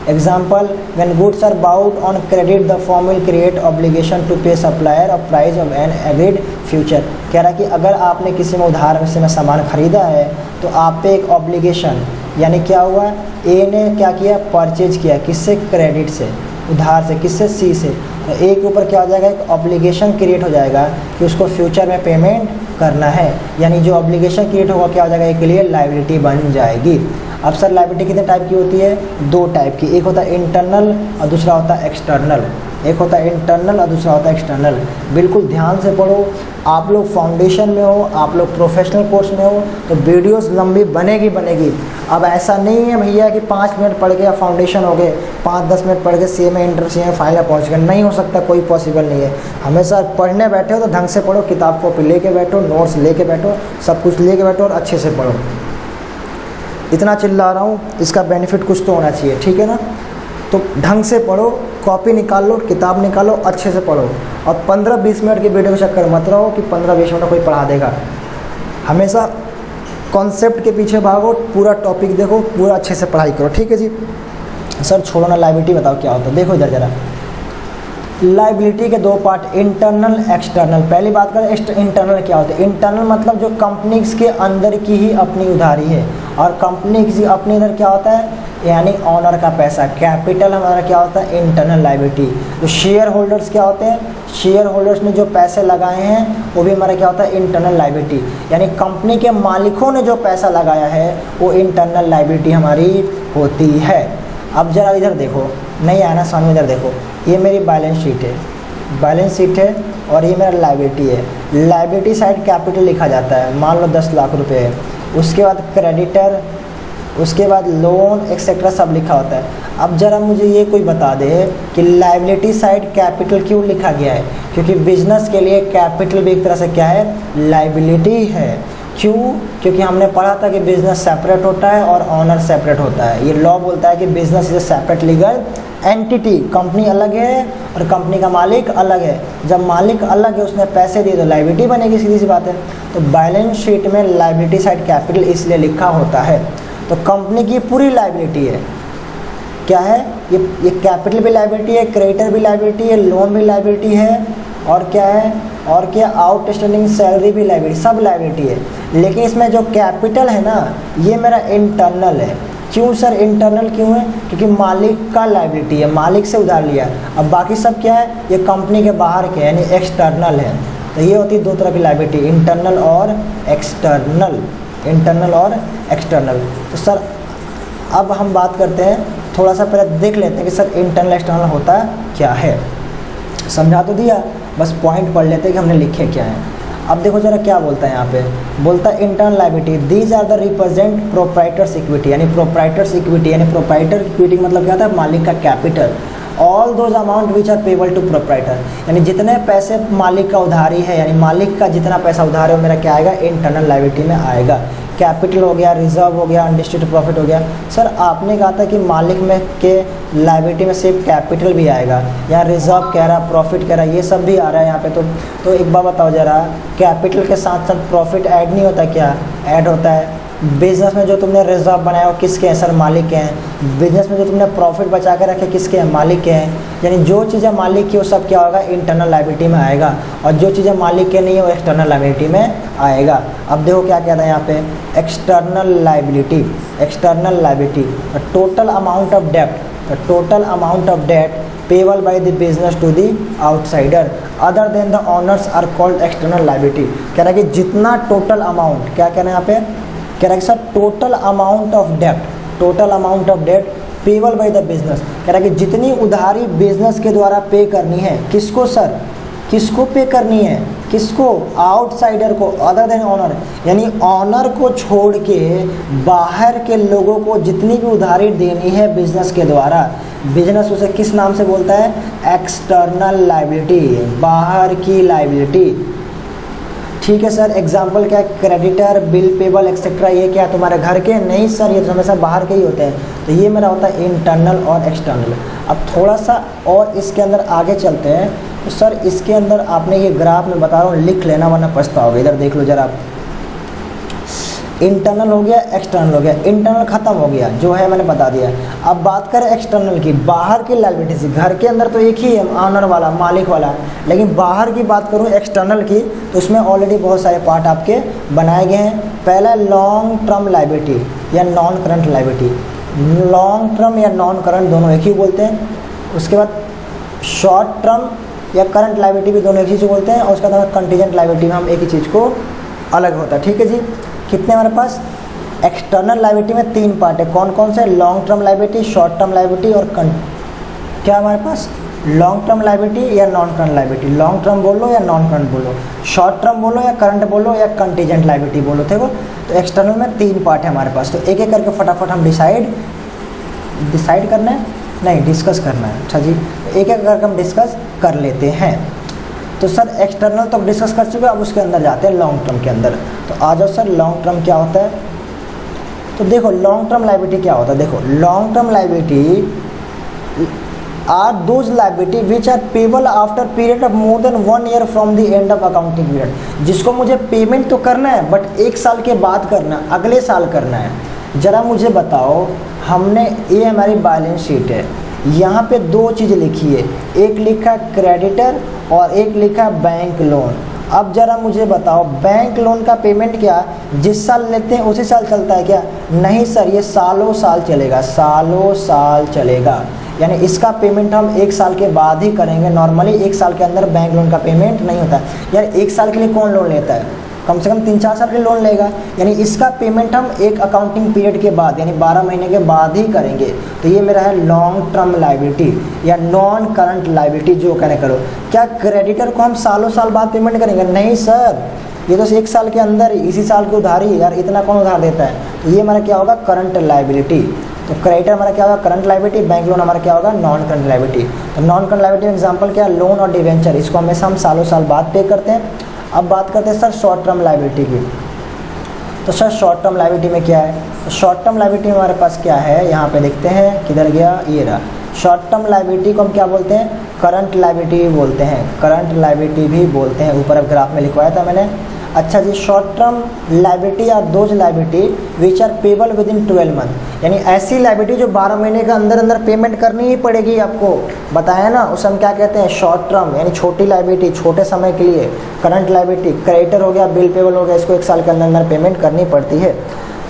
Example, when goods are bought on credit the firm will create obligation to pay supplier of price of an agreed future. कह रहा है कि अगर आपने किसी में उधार में सामान खरीदा है तो आप पे एक ऑब्लिगेशन, यानी क्या हुआ, ए ने क्या किया, परचेज किया, किससे, क्रेडिट से, उधार से, किससे, सी से। तो ए के ऊपर क्या हो जाएगा, एक ऑब्लिगेशन क्रिएट हो जाएगा कि उसको फ्यूचर में पेमेंट करना है। यानी जो ऑब्लिगेशन क्रिएट होगा क्या हो जाएगा, एक के लिए लायबिलिटी बन जाएगी। अब सर लायबिलिटी कितने टाइप की होती है, दो टाइप की, एक होता है इंटरनल और दूसरा होता है एक्सटर्नल। एक होता है इंटरनल और दूसरा होता है एक्सटर्नल। बिल्कुल ध्यान से पढ़ो, आप लोग फाउंडेशन में हो, आप लोग प्रोफेशनल कोर्स में हो तो वीडियोस लंबी बनेगी। अब ऐसा नहीं है भैया कि 5 मिनट पढ़ के फाउंडेशन हो गए, 5-10 मिनट पढ़ के सी में इंटर सी में फाइनल पहुँच गए, नहीं हो सकता, कोई पॉसिबल नहीं है। हमेशा पढ़ने बैठे हो तो ढंग से पढ़ो, किताब कॉपी लेके बैठो, नोट्स लेके बैठो, सब कुछ लेके बैठो और अच्छे से पढ़ो। इतना चिल्ला रहा हूँ, इसका बेनिफिट कुछ तो होना चाहिए, ठीक है ना। तो ढंग से पढ़ो, कॉपी निकाल लो, किताब निकालो, अच्छे से पढ़ो। और 15-20 मिनट की वीडियो के चक्कर मत रहो कि 15-20 मिनट कोई पढ़ा देगा। हमेशा कॉन्सेप्ट के पीछे भागो, पूरा टॉपिक देखो, पूरा अच्छे से पढ़ाई करो, ठीक है जी। सर छोड़ो ना, लायबिलिटी बताओ क्या होता है। देखो इधर जरा, लायबिलिटी के दो पार्ट, इंटरनल एक्सटर्नल। पहली बात करें इंटरनल क्या होता है। इंटरनल मतलब जो कंपनीज के अंदर की ही अपनी उधारी है, और कंपनी की अपने इधर क्या होता है, यानी ऑनर का पैसा, कैपिटल हमारा क्या होता है, इंटरनल लायबिलिटी। तो शेयर होल्डर्स क्या होते हैं, शेयर होल्डर्स ने जो पैसे लगाए हैं वो भी हमारा क्या होता है, इंटरनल लायबिलिटी। यानी कंपनी के मालिकों ने जो पैसा लगाया है वो इंटरनल लायबिलिटी हमारी होती है। अब जरा इधर देखो, नहीं आना सामने, इधर देखो, ये मेरी बैलेंस शीट है और ये मेरा लायबिलिटी है। लायबिलिटी साइड कैपिटल लिखा जाता है, मान लो 10 लाख रुपए है, उसके बाद क्रेडिटर, उसके बाद लोन एक्सेट्रा सब लिखा होता है। अब जरा मुझे ये कोई बता दे कि लायबिलिटी साइड कैपिटल क्यों लिखा गया है, क्योंकि बिजनेस के लिए कैपिटल भी एक तरह से क्या है, लायबिलिटी है। क्यों, क्योंकि हमने पढ़ा था कि बिजनेस सेपरेट होता है और ऑनर सेपरेट होता है। ये लॉ बोलता है कि business is a separate legal entity, company अलग है और कंपनी का मालिक अलग है। जब मालिक अलग है, उसने पैसे दिए तो लायबिलिटी बनेगी, सीधी सी बात है। तो बैलेंस शीट में लायबिलिटी साइड कैपिटल इसलिए लिखा होता है। तो कंपनी की पूरी लायबिलिटी है, क्या है ये कैपिटल भी लायबिलिटी है, क्रेडिटर भी लायबिलिटी है, लोन भी लायबिलिटी है, और क्या है, और क्या, आउटस्टैंडिंग सैलरी भी लायबिलिटी, सब लायबिलिटी है। लेकिन इसमें जो कैपिटल है ना, ये मेरा इंटरनल है। क्यों सर इंटरनल क्यों है, क्योंकि मालिक का लायबिलिटी है, मालिक से उधार लिया। अब बाकी सब क्या है, ये कंपनी के बाहर के यानी एक्सटर्नल है। तो ये होती है दो तरह की लायबिलिटी, इंटरनल और एक्सटर्नल, इंटरनल और एक्सटर्नल। तो सर अब हम बात करते हैं, थोड़ा सा पहले देख लेते हैं कि सर इंटरनल एक्सटर्नल होता क्या है। समझा तो दिया, बस पॉइंट पढ़ लेते हैं कि हमने लिखे क्या है। अब देखो जरा क्या बोलता है यहाँ पे, बोलता है internal liability these are the represent proprietors equity, यानी प्रोप्राइटर्स इक्विटी, यानी प्रोप्राइटर इक्विटी मतलब क्या होता है, मालिक का capital. All those amount which are payable to proprietor, यानी जितने पैसे मालिक का उधारी है, यानी मालिक का जितना पैसा उधार है वो मेरा क्या आएगा, इंटरनल लायबिलिटी में आएगा। कैपिटल हो गया, रिजर्व हो गया, अनडिस्ट्रिब्यूटेड प्रॉफिट हो गया। सर आपने कहा था कि मालिक में के लायबिलिटी में सिर्फ कैपिटल भी आएगा, या रिजर्व कह रहा, प्रॉफिट कह रहा, ये सब भी आ रहा है यहाँ पे। तो एक बार बताओ जरा, कैपिटल के साथ साथ प्रॉफिट ऐड नहीं होता क्या, ऐड होता है। बिजनेस में जो तुमने रिजर्व बनाया वो किसके हैं, सर मालिक के हैं। बिजनेस में जो तुमने प्रॉफिट बचा के रखे किसके हैं, मालिक के हैं। यानी जो चीज़ें मालिक की वो सब क्या होगा, इंटरनल लायबिलिटी में आएगा, और जो चीज़ें मालिक के नहीं है वो एक्सटर्नल लायबिलिटी में आएगा। अब देखो क्या कहता है यहाँ पे, external liability, external liability total amount of डेब्ट, द टोटल अमाउंट ऑफ डेब्ट payable by the business to the outsider other than the honours are called external liability. कह रहा है कि जितना टोटल अमाउंट, क्या कहना है यहाँ पे, कह रहा है कि सर टोटल अमाउंट ऑफ डेब्ट, टोटल अमाउंट ऑफ डेब्ट पेबल बाय द बिजनेस। कह रहा है कि जितनी उधारी बिजनेस के द्वारा पे करनी है, किसको सर, किसको पे करनी है, किसको? आउटसाइडर को, अदर देन ऑनर। यानी ऑनर को छोड़ के बाहर के लोगों को जितनी भी उधारी देनी है बिजनेस के द्वारा, बिजनेस उसे किस नाम से बोलता है? एक्सटर्नल लायबिलिटी, बाहर की लायबिलिटी। ठीक है सर, एग्जाम्पल क्या है? क्रेडिटर, बिल पेबल एक्सेट्रा, ये क्या है तुम्हारे घर के? नहीं सर, ये तो हमेशा बाहर के ही होते हैं। तो ये मेरा होता है इंटरनल और एक्सटर्नल। अब थोड़ा सा और इसके अंदर आगे चलते हैं। तो सर इसके अंदर आपने ये ग्राफ में बता रहा हूँ लिख लेना वरना पछताओगे। इधर देख लो जरा आप, इंटरनल हो गया, एक्सटर्नल हो गया। इंटरनल खत्म हो गया, जो है मैंने बता दिया। अब बात करें एक्सटर्नल की, बाहर की लायबिलिटी से। घर के अंदर तो एक ही है, ऑनर वाला, मालिक वाला, लेकिन बाहर की बात करूं एक्सटर्नल की, तो उसमें ऑलरेडी बहुत सारे पार्ट आपके बनाए गए हैं। पहला लॉन्ग टर्म लायबिलिटी या non current liability. Long term या नॉन करंट दोनों एक ही बोलते हैं। उसके बाद शॉर्ट टर्म या करंट लायबिलिटी भी दोनों एक ही चीज़ बोलते हैं। और उसके बाद कंटीजेंट लायबिलिटी में हम एक ही चीज़ को अलग होता है। ठीक है जी, कितने हमारे पास? एक्सटर्नल लायबिलिटी में 3 पार्ट है। कौन कौन से? Long term liability, short term liability और क्या हमारे पास? लॉन्ग टर्म लायबिलिटी या non current liability. Long term बोलो या नॉन करंट बोलो, शॉर्ट टर्म बोलो या करंट बोलो या कंटीजेंट लायबिलिटी बोलो। देखो, तो एक्सटर्नल में 3 पार्ट है हमारे पास। तो एक एक करके फटाफट हम डिसाइड करना है, नहीं डिस्कस करना है। अच्छा जी, एक एक करके हम डिस्कस कर लेते हैं। तो सर एक्सटर्नल तो डिस्कस कर चुके हैं, अब उसके अंदर जाते हैं लॉन्ग टर्म के अंदर। तो आ जाओ सर, लॉन्ग टर्म क्या होता है? तो देखो लॉन्ग टर्म लायबिलिटी क्या होता है। देखो long term liability are those liability which are payable after period of more than 1 year from the end of accounting period. जिसको मुझे पेमेंट तो करना है बट 1 साल के बाद करना, अगले साल करना है। ज़रा मुझे बताओ, हमने ये हमारी बैलेंस शीट है, यहाँ पे 2 चीज़ लिखी है, एक लिखा क्रेडिटर और एक लिखा बैंक लोन। अब ज़रा मुझे बताओ, बैंक लोन का पेमेंट क्या जिस साल लेते हैं उसी साल चलता है क्या? नहीं सर, ये सालों साल चलेगा, सालों साल चलेगा। यानी इसका पेमेंट हम 1 साल के बाद ही करेंगे। नॉर्मली 1 साल के अंदर बैंक लोन का पेमेंट नहीं होता। यार 1 साल के लिए कौन लोन लेता है? कम से कम 3-4 साल के लोन लेगा। यानी इसका पेमेंट हम एक अकाउंटिंग पीरियड के बाद यानी 12 महीने के बाद ही करेंगे। तो ये मेरा है लॉन्ग टर्म लायबिलिटी या नॉन करंट लायबिलिटी, जो कहने करो। क्या क्रेडिटर को हम सालों साल बाद पेमेंट करेंगे? नहीं सर, ये तो 1 साल के अंदर इसी साल की उधारी, यार इतना कौन उधार देता है? तो ये हमारा क्या होगा? Current liability. तो क्रेडिटर हमारा क्या होगा? Current liability. बैंक लोन हमारा क्या होगा? Non current liability. तो नॉन करंट लायबिलिटी में एग्जाम्पल क्या है? लोन और डिवेंचर, इसको हमेशा हम सालों साल बाद पे करते हैं। अब बात करते हैं सर शॉर्ट टर्म लायबिलिटी की। तो सर शॉर्ट टर्म लायबिलिटी में क्या है? तो शॉर्ट टर्म लायबिलिटी में हमारे पास क्या है, यहाँ पे देखते हैं, किधर गया? ये रहा। शॉर्ट टर्म लायबिलिटी को हम क्या बोलते हैं? करंट लायबिलिटी भी बोलते हैं, करंट लायबिलिटी भी बोलते हैं। ऊपर अब ग्राफ में लिखवाया था मैंने। अच्छा जी, short term liability are those liability which are payable within 12 month. यानी ऐसी लायबिलिटी जो 12 महीने के अंदर अंदर पेमेंट करनी ही पड़ेगी आपको, बताया ना, उसे हम क्या कहते हैं? शॉर्ट टर्म, यानी छोटी लायबिलिटी, छोटे समय के लिए। करंट लायबिलिटी, क्रेडिटर हो गया, बिल पेबल हो गया, इसको 1 साल के अंदर अंदर पेमेंट करनी पड़ती है।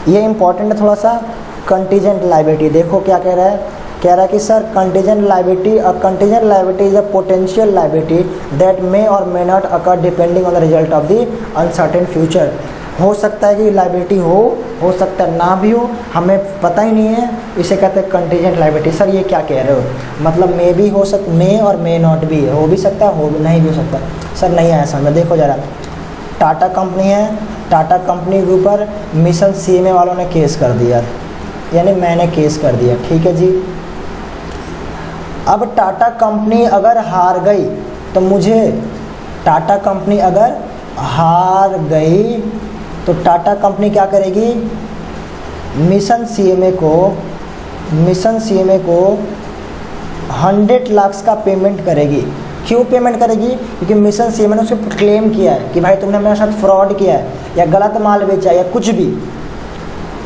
ये इंपॉर्टेंट है थोड़ा सा। कंटीजेंट लायबिलिटी देखो क्या कह रहा है? कह रहा है कि sir contingent liability, a contingent liability is a potential liability that may और may not occur depending on the result of the uncertain future. हो सकता है कि लायबिलिटी हो सकता है ना भी हो, हमें पता ही नहीं है, इसे कहते हैं कंटीजेंट लायबिलिटी। सर ये क्या कह रहे हो? मतलब मे भी हो सकता, मे और मे नॉट भी हो भी सकता है, हो नहीं भी हो सकता। सर नहीं आया समझ। देखो ज़रा, टाटा कंपनी है, टाटा कंपनी के ऊपर मिशन CMA वालों ने केस कर दिया, यानी मैंने केस कर दिया, ठीक है जी। अब टाटा कंपनी अगर हार गई तो मुझे, टाटा कंपनी अगर हार गई तो टाटा कंपनी क्या करेगी? मिशन CMA को 100 लाख का पेमेंट करेगी। क्यों पेमेंट करेगी? क्योंकि मिशन CMA ने उसे क्लेम किया है कि भाई तुमने मेरे साथ फ्रॉड किया है या गलत माल बेचा या कुछ भी।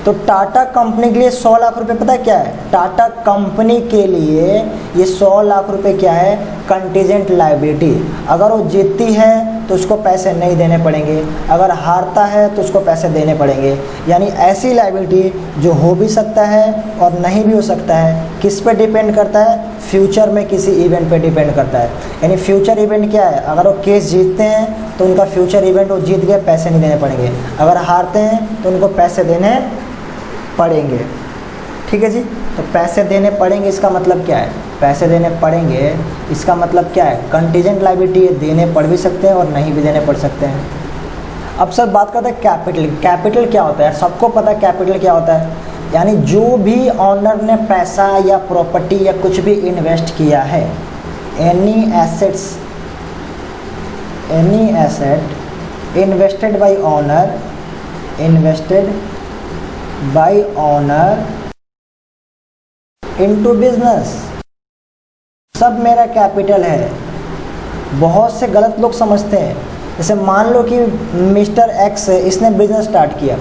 तो टाटा कंपनी के लिए 100 लाख रुपए पता है क्या है? टाटा कंपनी के लिए ये 100 लाख रुपए क्या है? Contingent liability. अगर वो जीतती है तो उसको पैसे नहीं देने पड़ेंगे, अगर हारता है तो उसको पैसे देने पड़ेंगे। यानी ऐसी लायबिलिटी जो हो भी सकता है और नहीं भी हो सकता है, किस पे डिपेंड करता है? फ्यूचर में किसी इवेंट पे डिपेंड करता है। यानी फ्यूचर इवेंट क्या है? अगर वो केस जीतते हैं तो उनका फ्यूचर इवेंट, वो जीत गए, पैसे नहीं देने पड़ेंगे। अगर हारते हैं तो उनको पैसे देने पड़ेंगे, ठीक है जी। तो पैसे देने पड़ेंगे, इसका मतलब क्या है? पैसे देने पड़ेंगे, इसका मतलब क्या है, कंटीजेंट लायबिलिटी है, देने पड़ भी सकते हैं और नहीं भी देने पड़ सकते हैं। अब सर बात करते हैं कैपिटल। कैपिटल क्या होता है, सबको पता है कैपिटल क्या होता है, यानी जो भी ऑनर ने पैसा या प्रॉपर्टी या कुछ भी इन्वेस्ट किया है, any asset invested bye honour into business, सब मेरा कैपिटल है। बहुत से गलत लोग समझते हैं, जैसे मान लो कि मिस्टर एक्स है, इसने बिजनेस स्टार्ट किया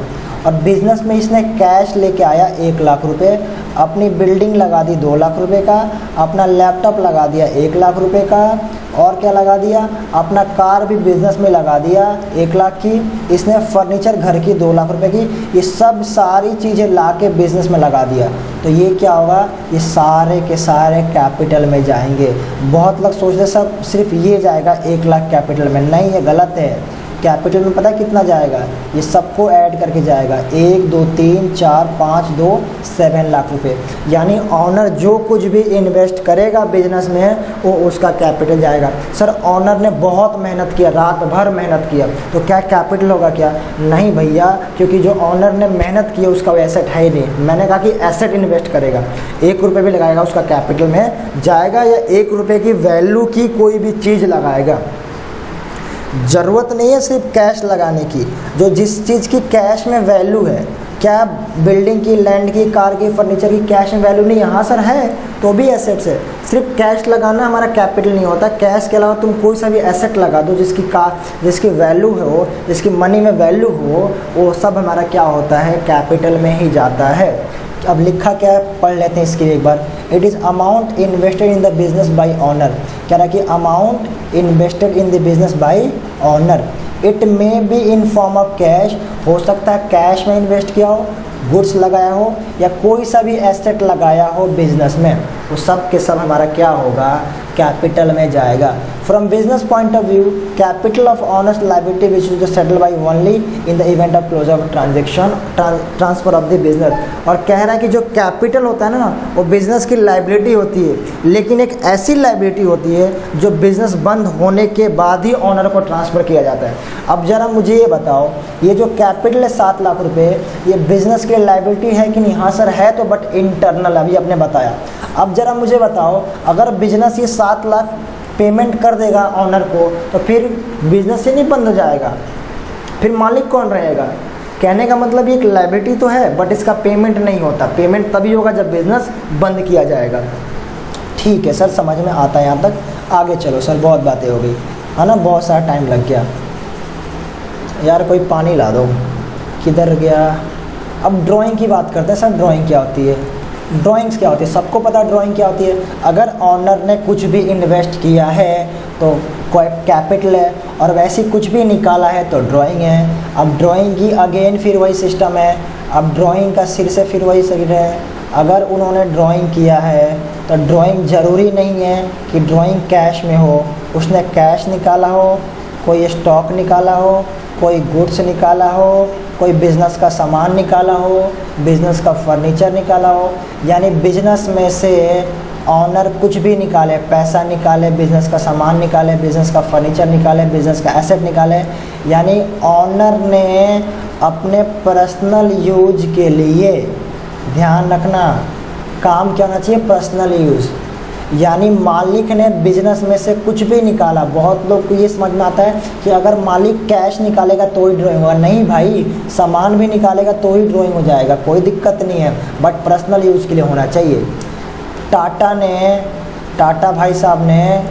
और बिजनेस में इसने कैश लेके आया 1 लाख रुपए, अपनी बिल्डिंग लगा दी 2 लाख रुपए का, अपना लैपटॉप लगा दिया 1 लाख रुपए का, और क्या लगा दिया, अपना कार भी बिजनेस में लगा दिया 1 लाख की, इसने फर्नीचर घर की 2 लाख रुपए की, ये सब सारी चीज़ें ला के बिजनेस में लगा दिया, तो ये क्या होगा, ये सारे के सारे कैपिटल में जाएंगे। बहुत लोग सोचते सब सिर्फ ये जाएगा 1 लाख कैपिटल में, नहीं, ये गलत है। कैपिटल में पता है कितना जाएगा, ये सबको ऐड करके जाएगा, 1 2 3 4 5 2 7 लाख रुपए, यानी ऑनर जो कुछ भी इन्वेस्ट करेगा बिजनेस में वो उसका कैपिटल जाएगा। सर ऑनर ने बहुत मेहनत किया, रात भर मेहनत किया, तो क्या कैपिटल होगा क्या, नहीं भैया, क्योंकि जो ऑनर ने मेहनत की उसका वो एसेट है ही नहीं। मैंने कहा कि एसेट इन्वेस्ट करेगा, 1 रुपये भी लगाएगा उसका कैपिटल में जाएगा, या 1 रुपये की वैल्यू की कोई भी चीज़ लगाएगा। ज़रूरत नहीं है सिर्फ कैश लगाने की, जो जिस चीज़ की कैश में वैल्यू है, क्या बिल्डिंग की, लैंड की, कार की, फर्नीचर की कैश में वैल्यू नहीं, यहाँ सर है तो भी एसेट्स है। सिर्फ कैश लगाना हमारा कैपिटल नहीं होता, कैश के अलावा तुम कोई सा भी एसेट लगा दो जिसकी वैल्यू हो, जिसकी मनी में वैल्यू हो, वो सब हमारा क्या होता है, कैपिटल में ही जाता है। अब लिखा क्या है, पढ़ लेते हैं इसके लिए एक बार। It is amount invested in the business by owner, क्या रहा कि amount invested in the business by owner. It may be in form of cash, हो सकता है कैश में इन्वेस्ट किया हो, गुड्स लगाया हो, या कोई सा भी एसेट लगाया हो बिजनेस में, वो सब के सब हमारा क्या होगा, कैपिटल में जाएगा। From business point of view, capital of honours liability which is settle by only in the event of close of transaction transfer of the business. और कह रहा है कि जो कैपिटल होता है ना, वो बिजनेस की लायबिलिटी होती है, लेकिन एक ऐसी लायबिलिटी होती है जो बिजनेस बंद होने के बाद ही ऑनर को ट्रांसफ़र किया जाता है। अब ज़रा मुझे ये बताओ, ये जो कैपिटल है 7 लाख रुपये, ये बिजनेस के लिए लायबिलिटी है कि नहीं? हाँ सर है, तो बट इंटरनल, अभी आपने बताया। अब ज़रा मुझे बताओ, अगर बिजनेस ये 7 लाख पेमेंट कर देगा ऑनर को, तो फिर बिजनेस से नहीं बंद हो जाएगा, फिर मालिक कौन रहेगा? कहने का मतलब ये एक लायबिलिटी तो है, बट इसका पेमेंट नहीं होता। पेमेंट तभी होगा जब बिजनेस बंद किया जाएगा। ठीक है सर, समझ में आता है यहाँ तक। आगे चलो सर, बहुत बातें हो गई है ना, बहुत सारा टाइम लग गया यार। कोई पानी ला दो, किधर गया? अब ड्राइंग की बात करते हैं सर। ड्राइंग क्या होती है? ड्राइंग्स क्या होती है? सबको पता है ड्राइंग क्या होती है। अगर ऑनर ने कुछ भी इन्वेस्ट किया है तो कोई कैपिटल है, और वैसे कुछ भी निकाला है तो ड्राइंग है। अब ड्राइंग की अगेन फिर वही सिस्टम है। अब ड्राइंग का सिर से फिर वही सिर है। अगर उन्होंने ड्राइंग किया है तो ड्राइंग ज़रूरी नहीं है कि ड्राइंग कैश में हो। उसने कैश निकाला हो, कोई स्टॉक निकाला हो, कोई गुड्स निकाला हो, कोई बिज़नेस का सामान निकाला हो, बिज़नेस का फर्नीचर निकाला हो, यानी बिजनेस में से ऑनर कुछ भी निकाले, पैसा निकाले, बिज़नेस का सामान निकाले, बिज़नेस का फर्नीचर निकाले, बिज़नेस का एसेट निकाले, यानी ऑनर ने अपने पर्सनल यूज के लिए, ध्यान रखना काम क्या होना चाहिए, पर्सनल यूज़, यानी मालिक ने बिजनेस में से कुछ भी निकाला। बहुत लोग को ये समझ में आता है कि अगर मालिक कैश निकालेगा तो ही ड्राइंग होगा। नहीं भाई, सामान भी निकालेगा तो ही ड्राइंग हो जाएगा, कोई दिक्कत नहीं है, बट पर्सनल यूज़ के लिए होना चाहिए। टाटा भाई साहब ने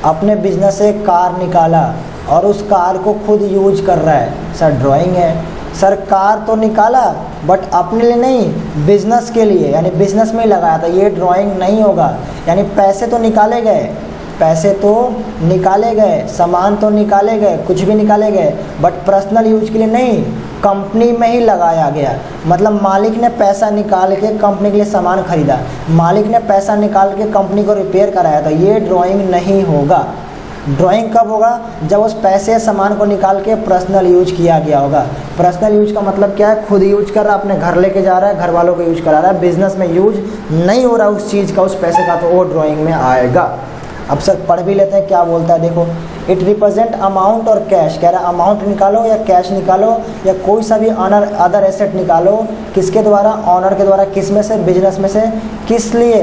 अपने बिजनेस से कार निकाला और उस कार को खुद यूज कर रहा है, सर ड्राइंग है। सर कार तो निकाला बट अपने लिए नहीं, बिजनेस के लिए, यानी बिजनेस में ही लगाया था, ये ड्राइंग नहीं होगा। यानी पैसे तो निकाले गए, सामान तो निकाले गए, कुछ भी निकाले गए, बट पर्सनल यूज के लिए नहीं, कंपनी में ही लगाया गया। मतलब मालिक ने पैसा निकाल के कंपनी के लिए सामान खरीदा, मालिक ने पैसा निकाल के कंपनी को रिपेयर कराया, तो ये ड्राइंग नहीं होगा। ड्राइंग कब होगा? जब उस पैसे या सामान को निकाल के पर्सनल यूज किया गया होगा। पर्सनल यूज का मतलब क्या है? खुद यूज कर रहा है, अपने घर लेके जा रहा है, घर वालों को यूज करा रहा है, बिजनेस में यूज नहीं हो रहा उस चीज़ का, उस पैसे का, तो वो ड्राइंग में आएगा। अब सर पढ़ भी लेते हैं क्या बोलता है, देखो। इट रिप्रेजेंट अमाउंट और कैश, कह रहा है अमाउंट निकालो या कैश निकालो या कोई सा भी ऑनर अदर एसेट निकालो, किसके द्वारा? ऑनर के द्वारा। किस में से? बिजनेस में से। किस लिए?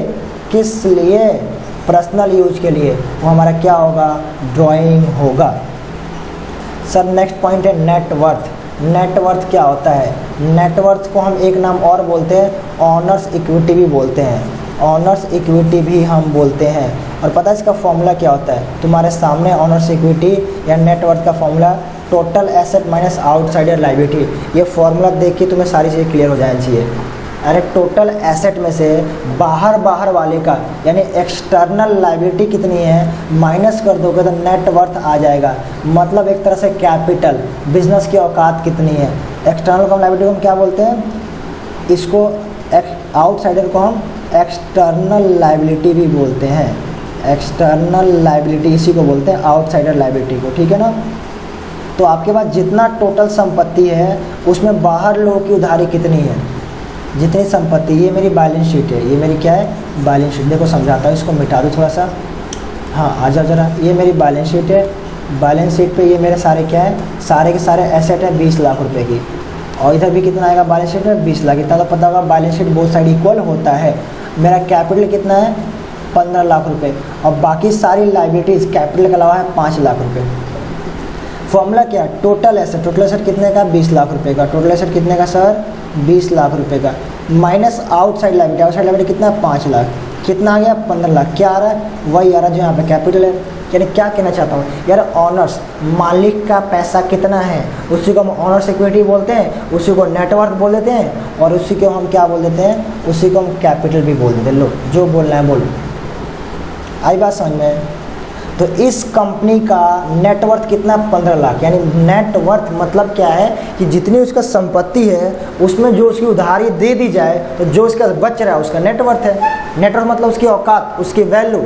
किस लिए? पर्सनल यूज के लिए। वो हमारा क्या होगा? ड्राइंग होगा। सर नेक्स्ट पॉइंट है नेटवर्थ। नेटवर्थ क्या होता है? नेटवर्थ को हम एक नाम और बोलते हैं, ऑनर्स इक्विटी भी बोलते हैं। ऑनर्स इक्विटी भी हम बोलते हैं। और पता है इसका फॉर्मूला क्या होता है? तुम्हारे सामने ऑनर्स इक्विटी या नेटवर्थ का formula total asset minus outsider liability. ये फॉर्मूला देख के तुम्हें सारी चीज़ें क्लियर हो जानी चाहिए। अरे टोटल एसेट में से बाहर वाले का यानी एक्सटर्नल लायबिलिटी कितनी है माइनस कर दोगे तो नेटवर्थ आ जाएगा। मतलब एक तरह से कैपिटल, बिजनेस की औकात कितनी है। एक्सटर्नल को हम लायबिलिटी को हम क्या बोलते हैं? इसको आउटसाइडर को हम एक्सटर्नल लायबिलिटी भी बोलते हैं। एक्सटर्नल लायबिलिटी इसी को बोलते हैं, आउटसाइडर लायबिलिटी को, ठीक है ना। तो आपके पास जितना टोटल संपत्ति है उसमें बाहर लोगों की उधारी कितनी है, जितनी संपत्ति। ये मेरी बैलेंस शीट है, ये मेरी क्या है? Balance sheet. देखो समझाता हूँ, इसको मिटा दूँ थोड़ा सा। हाँ आ जाओ ज़रा। ये मेरी बैलेंस शीट है। बैलेंस शीट पे ये मेरे सारे क्या है? सारे के सारे एसेट है 20 लाख रुपए की। और इधर भी कितना आएगा बैलेंस शीट में? 20 लाख। इतना तो पता होगा, balance sheet both side equal होता है। मेरा कैपिटल कितना है? 15 लाख रुपए। और बाकी सारी लाइबिलिटीज़ कैपिटल के अलावा है 5 लाख रुपए। फॉर्मूला क्या है? Total asset. टोटल एसेट कितने का? 20 लाख रुपए का। टोटल एसेट कितने का सर? 20 लाख रुपए का। Minus outside liability. Outside liability कितना है? 5 लाख। कितना आ गया? 15 लाख। क्या आ रहा है? वही आ रहा है जो यहाँ पे कैपिटल है। यानी क्या कहना चाहता हूँ यार, ऑनर्स मालिक का पैसा कितना है उसी को हम ऑनर्स इक्विटी बोलते हैं, उसी को नेटवर्थ बोल देते हैं, और उसी को हम क्या बोल देते हैं? उसी को हम कैपिटल भी बोल देते हैं। लो जो बोलना है बोलो। आई बात समझ में? तो इस कंपनी का नेटवर्थ कितना? 15 लाख। यानी नेटवर्थ मतलब क्या है कि जितनी उसका संपत्ति है उसमें जो उसकी उधारी दे दी जाए तो जो उसका बच रहा है उसका नेटवर्थ है। नेटवर्थ मतलब उसकी औकात, उसकी वैल्यू।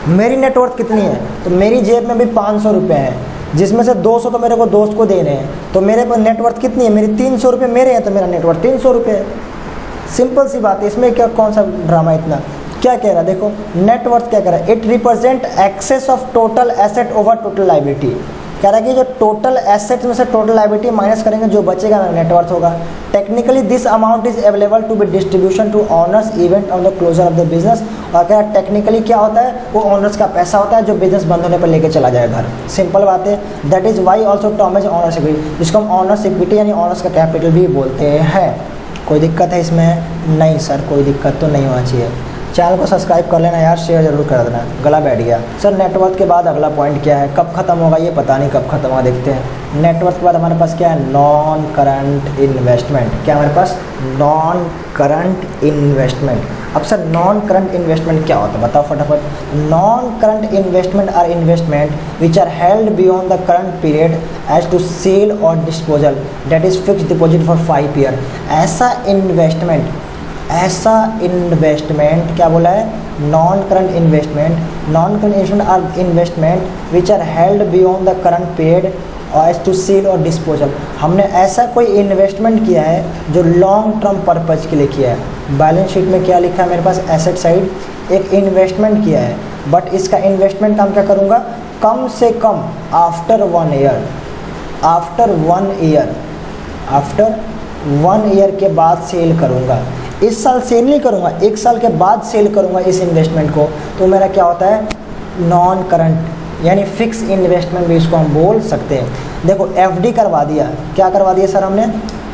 मेरी नेटवर्थ कितनी है? तो मेरी जेब में भी 500 रुपये है, जिसमें से 200 तो मेरे को दोस्त को देने हैं। तो मेरे पर नेटवर्थ कितनी है? मेरी 300 रुपये मेरे हैं, तो मेरा नेटवर्थ 300 रुपये है। सिंपल सी बात है, इसमें क्या कौन सा ड्रामा इतना? क्या कह रहा है देखो, नेटवर्थ क्या कह रहा है? It represent excess of total asset over total liability. कह रहा है कि जो टोटल एसेट में से टोटल लायबिलिटी माइनस करेंगे जो बचेगा नेटवर्थ होगा। Technically this amount is available to be distribution to owners event on the closure of the business. और क्या टेक्निकली क्या होता है? वो ऑनर्स का पैसा होता है जो बिजनेस बंद होने पर लेके चला जाएगा घर। सिंपल बात है। That is why also term is owners equity, जिसको हम ऑनर्स इक्विटी यानी ऑनर्स का कैपिटल भी बोलते हैं। कोई दिक्कत है इसमें? नहीं सर कोई दिक्कत तो नहीं होना चाहिए। चैनल को सब्सक्राइब कर लेना यार, शेयर जरूर कर देना। गला बैठ गया। सर नेटवर्थ के बाद अगला पॉइंट क्या है? कब खत्म होगा ये पता नहीं, कब खत्म होगा देखते हैं। नेटवर्थ के बाद हमारे पास क्या है? Non current investment. क्या हमारे पास? Non current investment. अब सर नॉन करंट इन्वेस्टमेंट क्या होता है बताओ फटाफट। Non current investment are investment which are held beyond the current period as to sell or disposal that is fixed deposit for 5 year. ऐसा इन्वेस्टमेंट क्या बोला है? Non current investment. Non current investment are investment which are held beyond the current period as to sell or disposal. हमने ऐसा कोई investment किया है जो लॉन्ग टर्म पर्पज के लिए किया है। बैलेंस शीट में क्या लिखा है मेरे पास? एसेट साइड एक इन्वेस्टमेंट किया है, बट इसका इन्वेस्टमेंट काम क्या करूँगा? कम से come after 1 year, after 1 year के बाद सेल करूँगा। इस साल सेल नहीं करूँगा, 1 साल के बाद सेल करूँगा इस इन्वेस्टमेंट को, तो मेरा क्या होता है? नॉन करंट यानी फिक्स इन्वेस्टमेंट भी इसको हम बोल सकते हैं। देखो एफडी करवा दिया। क्या करवा दिया सर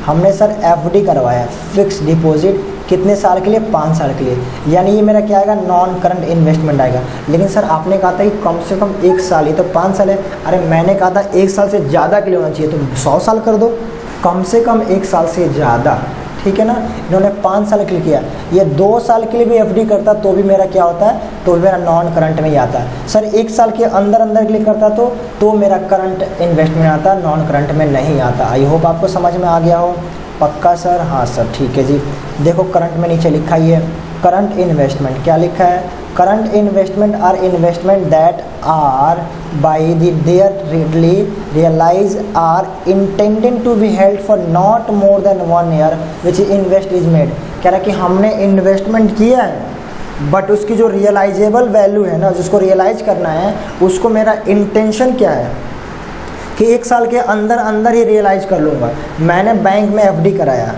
हमने सर एफडी करवाया, फिक्स डिपॉजिट। कितने साल के लिए? 5 साल के लिए। यानी ये मेरा क्या आएगा? नॉन करंट इन्वेस्टमेंट आएगा। लेकिन सर आपने कहा था कि कम से कम 1 साल, ये तो 5 साल है। अरे मैंने कहा था 1 साल से ज़्यादा के लिए होना चाहिए, तो 100 साल कर दो। कम से कम 1 साल से ज़्यादा, ठीक है ना। इन्होंने 5 साल के लिए किया। ये 2 साल के लिए भी एफडी करता तो भी मेरा क्या होता है? तो मेरा नॉन करंट में ही आता है। सर 1 साल के अंदर के लिए करता तो मेरा करंट इन्वेस्टमेंट आता, नॉन करंट में नहीं आता। आई होप आपको समझ में आ गया हो। पक्का सर? हाँ सर ठीक है जी। देखो करंट में नीचे लिखा ही है, करंट इन्वेस्टमेंट, क्या लिखा है, current investment are investment that are by the their readily realize are intended to be held for not more than 1 year which invest is made. कह रहा है कि हमने इन्वेस्टमेंट किया है बट उसकी जो रियलाइजेबल वैल्यू है ना, जिसको रियलाइज करना है, उसको मेरा इंटेंशन क्या है कि 1 साल के अंदर अंदर ही रियलाइज कर लूँगा। मैंने बैंक में एफडी कराया,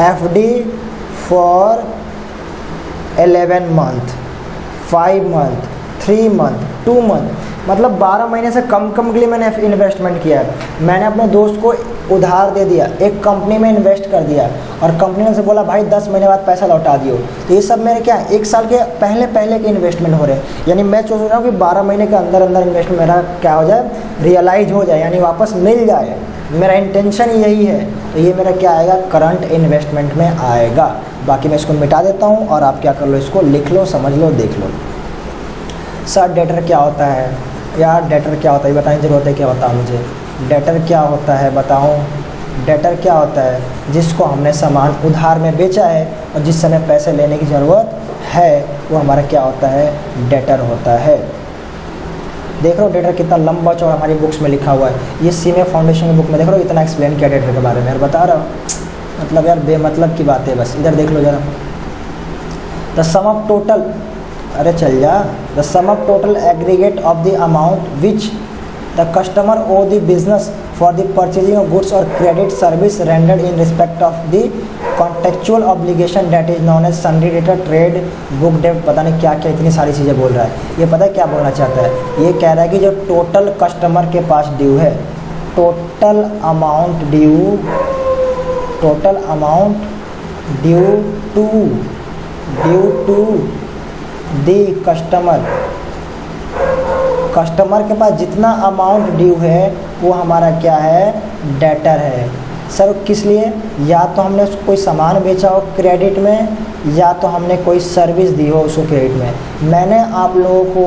FD for 11 month, 5 month, 3 month, 2 month, मतलब 12 महीने से कम के लिए मैंने इन्वेस्टमेंट किया है। मैंने अपने दोस्त को उधार दे दिया, एक कंपनी में इन्वेस्ट कर दिया और कंपनी ने से बोला भाई 10 महीने बाद पैसा लौटा दियो। तो ये सब मेरे क्या 1 साल के पहले के इन्वेस्टमेंट हो रहे हैं। यानी मैं सोच रहा हूँ कि 12 महीने के अंदर इन्वेस्टमेंट मेरा क्या हो जाए, रियलाइज हो जाए, यानी वापस मिल जाए। मेरा इंटेंशन यही है, तो ये मेरा क्या आएगा, करंट इन्वेस्टमेंट में आएगा। बाकी मैं इसको मिटा देता हूँ और आप क्या कर लो, इसको लिख लो, समझ लो, देख लो। सर डेटर क्या होता है यार, डेटर क्या होता है बताने की जरूरत है, क्या बताऊँ मुझे, डेटर क्या होता है बताऊँ। डेटर क्या होता है, जिसको हमने सामान उधार में बेचा है और जिस समय पैसे लेने की ज़रूरत है वो हमारा क्या होता है, डेटर होता है। देख लो डेटर कितना लंबा चौड़ा हमारी बुक्स में लिखा हुआ है। ये सीमे फाउंडेशन की बुक में देख लो इतना एक्सप्लेन किया डेटर के बारे में, यार बता रहा हूँ, मतलब यार बेमतलब की बात है बस। इधर देख लो ज़रा, द सम ऑफ टोटल, अरे चल जा, the sum of total aggregate of the amount which the customer owe the business for the purchasing of goods or credit service rendered in respect of the contractual obligation that is known as sundry debtor, trade book debt, पता नहीं क्या क्या इतनी सारी चीज़ें बोल रहा है। ये पता है क्या बोलना चाहता है, ये कह रहा है कि जो टोटल कस्टमर के पास ड्यू है, total amount due, total amount due to the customer, customer के पास जितना अमाउंट ड्यू है वो हमारा क्या है, डेटर है। सर किस लिए, या तो हमने उसको कोई सामान बेचा हो क्रेडिट में, या तो हमने कोई सर्विस दी हो उसको क्रेडिट में। मैंने आप लोगों को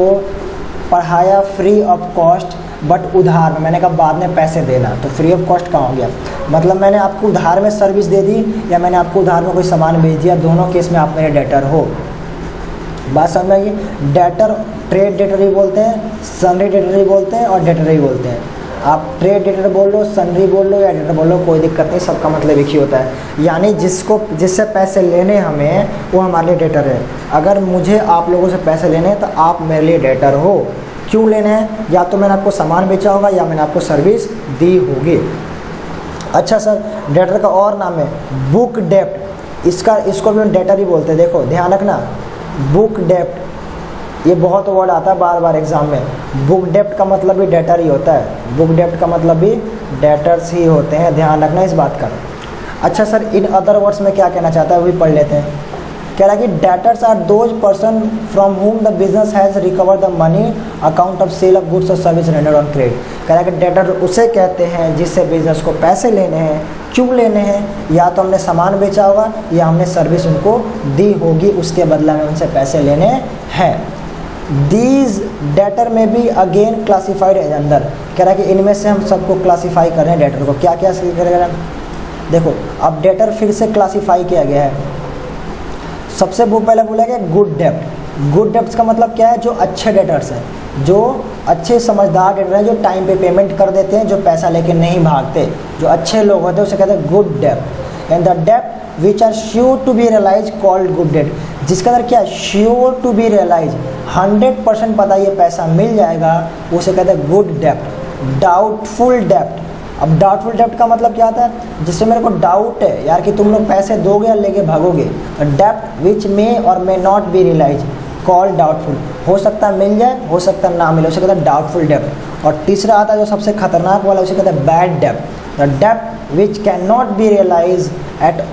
पढ़ाया फ्री ऑफ कॉस्ट बट उधार में, मैंने कहा बाद में पैसे देना, तो फ्री ऑफ कॉस्ट कहाँ हो गया, मतलब मैंने आपको उधार में सर्विस दे दी या मैंने आपको उधार में कोई सामान बेच दिया, दोनों केस में आप मेरे डेटर हो। बात समझ में आएगी। डेटर ट्रेड डेटर ही बोलते हैं, सनरी डेटर ही बोलते हैं और डेटर ही बोलते हैं। आप ट्रेड डेटर बोल लो, सनरी बोल लो या डेटर बोल लो, कोई दिक्कत नहीं, सबका मतलब एक ही होता है। यानी जिससे पैसे लेने हमें वो हमारे लिए डेटर है। अगर मुझे आप लोगों से पैसे लेने हैं तो आप मेरे लिए डेटर हो। क्यों लेने हैं, या तो मैंने आपको सामान बेचा होगा या मैंने आपको सर्विस दी होगी। अच्छा सर डेटर का और नाम है बुक डेप्ट, इसको भी डेटर ही बोलते हैं। देखो ध्यान रखना, बुक डेप्ट ये बहुत वर्ड आता है बार बार एग्जाम में। बुक डेप्ट का मतलब भी डेटर ही होता है, बुक डेप्ट का मतलब भी डेटर्स ही होते हैं, ध्यान रखना इस बात का। अच्छा सर इन अदर वर्ड्स में क्या कहना चाहता है वही पढ़ लेते हैं। कह रहा है कि debtors are those person from whom the business has recover the money account of sale of goods और सर्विस रेंडर्ड ऑन क्रेडिट। कह रहा है कि डेटर उसे कहते हैं जिससे बिजनेस को पैसे लेने हैं। क्यों लेने हैं, या तो हमने सामान बेचा होगा या हमने सर्विस उनको दी होगी, उसके बदला में उनसे पैसे लेने हैं। दीज डेटर में भी अगेन क्लासीफाइड है अंदर। कह रहा है कि इनमें से हम सबको क्लासीफाई कर रहे हैं डेटर को। क्या क्या करेगा, देखो अब डेटर फिर से क्लासीफाई किया गया है। सबसे पहले बोला गया गुड डेप्ट। गुड डेप्ट का मतलब क्या है, जो अच्छे डेटर्स हैं, जो अच्छे समझदार डेटर हैं, जो टाइम पे पेमेंट कर देते हैं, जो पैसा लेके नहीं भागते, जो अच्छे लोग होते हैं उसे कहते हैं गुड डेप्ट। एंड द डेप्ट which are sure to be realize called good debt. जिसका अंदर क्या है, श्योर टू बी रियलाइज, 100% पता ये पैसा मिल जाएगा, उसे कहते हैं गुड डेप्ट। डाउटफुल डेप्ट, अब डाउटफुल डेप्ट का मतलब क्या आता है, जिससे मेरे को डाउट है यार कि तुम लोग पैसे दोगे या लेके भागोगे। डेप्ट विच मे और may not be realize called doubtful, हो सकता है मिल जाए, हो सकता है ना मिले, उसे कहते हैं डाउटफुल डेप्ट। और तीसरा आता है जो सबसे खतरनाक वाला, उसे कहते हैं बैड डेप्ट। द डेप्ट which can not be realise at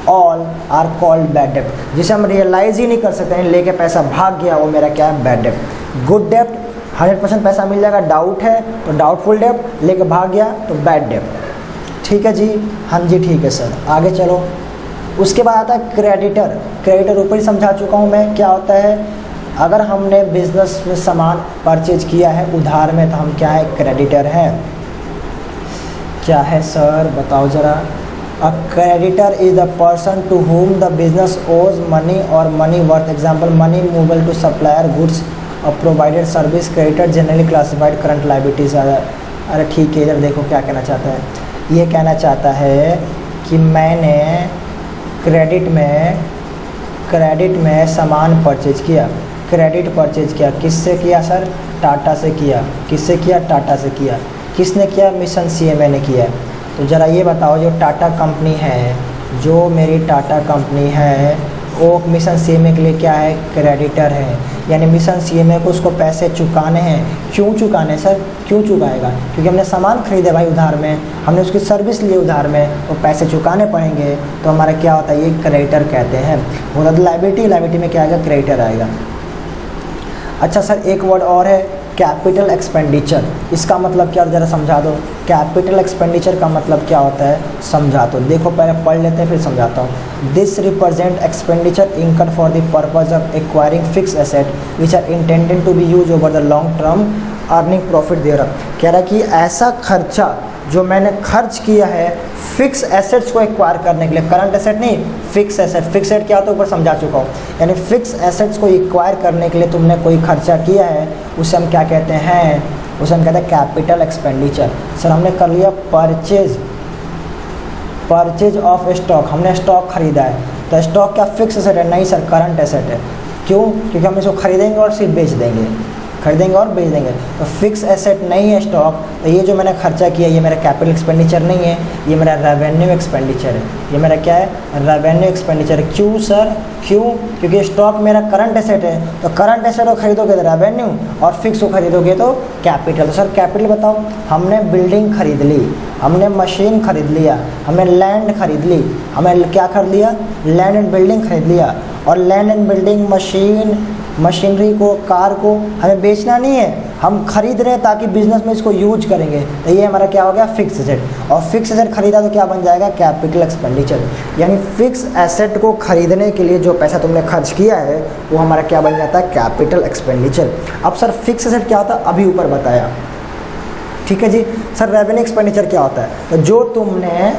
all are called bad डेप्ट। जिसे हम रियलाइज ही नहीं कर सकते, लेके पैसा भाग गया, वो मेरा क्या है, बैड डेप्ट। गुड डेप्ट 100% पैसा मिल जाएगा, डाउट है तो डाउटफुल डेप्ट, लेके भाग गया तो बैड डेप्ट। ठीक है जी, हाँ जी ठीक है सर, आगे चलो। उसके बाद आता है क्रेडिटर। क्रेडिटर ऊपर ही समझा चुका हूँ मैं, क्या होता है, अगर हमने बिजनेस में सामान परचेज किया है उधार में तो हम क्या है, क्रेडिटर हैं। क्या है सर बताओ ज़रा, a creditor is the person to whom the business owes money or money worth, example money movable to supplier goods or provided service. Creditor generally classified current liabilities. अरे ठीक है, इधर देखो क्या कहना चाहता है। ये कहना चाहता है कि मैंने क्रेडिट में सामान परचेज किया, क्रेडिट परचेज किया, किससे किया सर? टाटा से किया। किससे किया? टाटा से किया। किसने किया? मिशन सीएमए ने किया। तो ज़रा ये बताओ, जो टाटा कंपनी है, जो मेरी टाटा कंपनी है, वो मिशन सीएमए के लिए क्या है? क्रेडिटर है। यानी मिशन सीएमए को उसको पैसे चुकाने हैं। क्यों चुकाने सर? क्यों चुकाएगा? क्योंकि हमने सामान खरीदे भाई उधार में, हमने उसकी सर्विस ली उधार में, वो पैसे चुकाने पड़ेंगे। तो हमारा क्या होता है? ये क्रेडिटर कहते हैं। होता तो लायबिलिटी में क्या आएगा? क्रेडिटर आएगा। अच्छा सर, एक वर्ड और है, कैपिटल एक्सपेंडिचर। इसका मतलब क्या, ज़रा समझा दो। कैपिटल एक्सपेंडिचर का मतलब क्या होता है, समझा दो। देखो पहले पढ़ लेते हैं फिर समझाता हूँ। This represent expenditure incurred for the purpose of acquiring fix asset which are intended to be use over the long term earning profit their. कह रहा है कि ऐसा खर्चा जो मैंने खर्च किया है फिक्स एसेट्स को एक्वायर करने के लिए, करंट एसेट नहीं, फिक्स एसेट। फिक्स एसेट क्या होता है ऊपर समझा चुका हूँ। यानी फिक्स एसेट्स को एक्वायर करने के लिए तुमने कोई खर्चा किया है, उसे हम क्या कहते हैं? उसे हम कहते हैं कैपिटल एक्सपेंडिचर। सर हमने कर लिया परचेज ऑफ स्टॉक, हमने स्टॉक खरीदा है, तो स्टॉक क्या फिक्स एसेट है? नहीं सर, करंट एसेट है। क्यों? क्योंकि हम इसको खरीदेंगे और सिर्फ बेच देंगे, खरीदेंगे और बेच देंगे। तो फिक्स एसेट नहीं है स्टॉक, तो ये जो मैंने खर्चा किया ये मेरा कैपिटल एक्सपेंडिचर नहीं है, ये मेरा रेवेन्यू एक्सपेंडिचर है। ये मेरा क्या है? Revenue expenditure. क्यों सर? क्यों? क्योंकि स्टॉक मेरा करंट एसेट है, तो करंट एसेट को खरीदोगे तो रेवेन्यू, और फिक्स को खरीदोगे तो कैपिटल। तो सर कैपिटल बताओ, हमने बिल्डिंग खरीद ली, हमने मशीन खरीद लिया, हमने लैंड खरीद ली, हमें क्या खरीद लिया? लैंड एंड बिल्डिंग खरीद लिया। और लैंड एंड बिल्डिंग, मशीनरी को, कार को हमें बेचना नहीं है, हम खरीद रहे हैं ताकि बिजनेस में इसको यूज करेंगे। तो ये हमारा क्या हो गया? Fix asset. और फिक्स एसेट खरीदा तो क्या बन जाएगा? Capital expenditure. यानी फिक्स एसेट को खरीदने के लिए जो पैसा तुमने खर्च किया है वो हमारा क्या बन जाता है? Capital expenditure. अब सर फिक्स एसेट क्या होता है? अभी ऊपर बताया, ठीक है जी। सर रेवेन्यू एक्सपेंडिचर क्या होता है? तो जो तुमने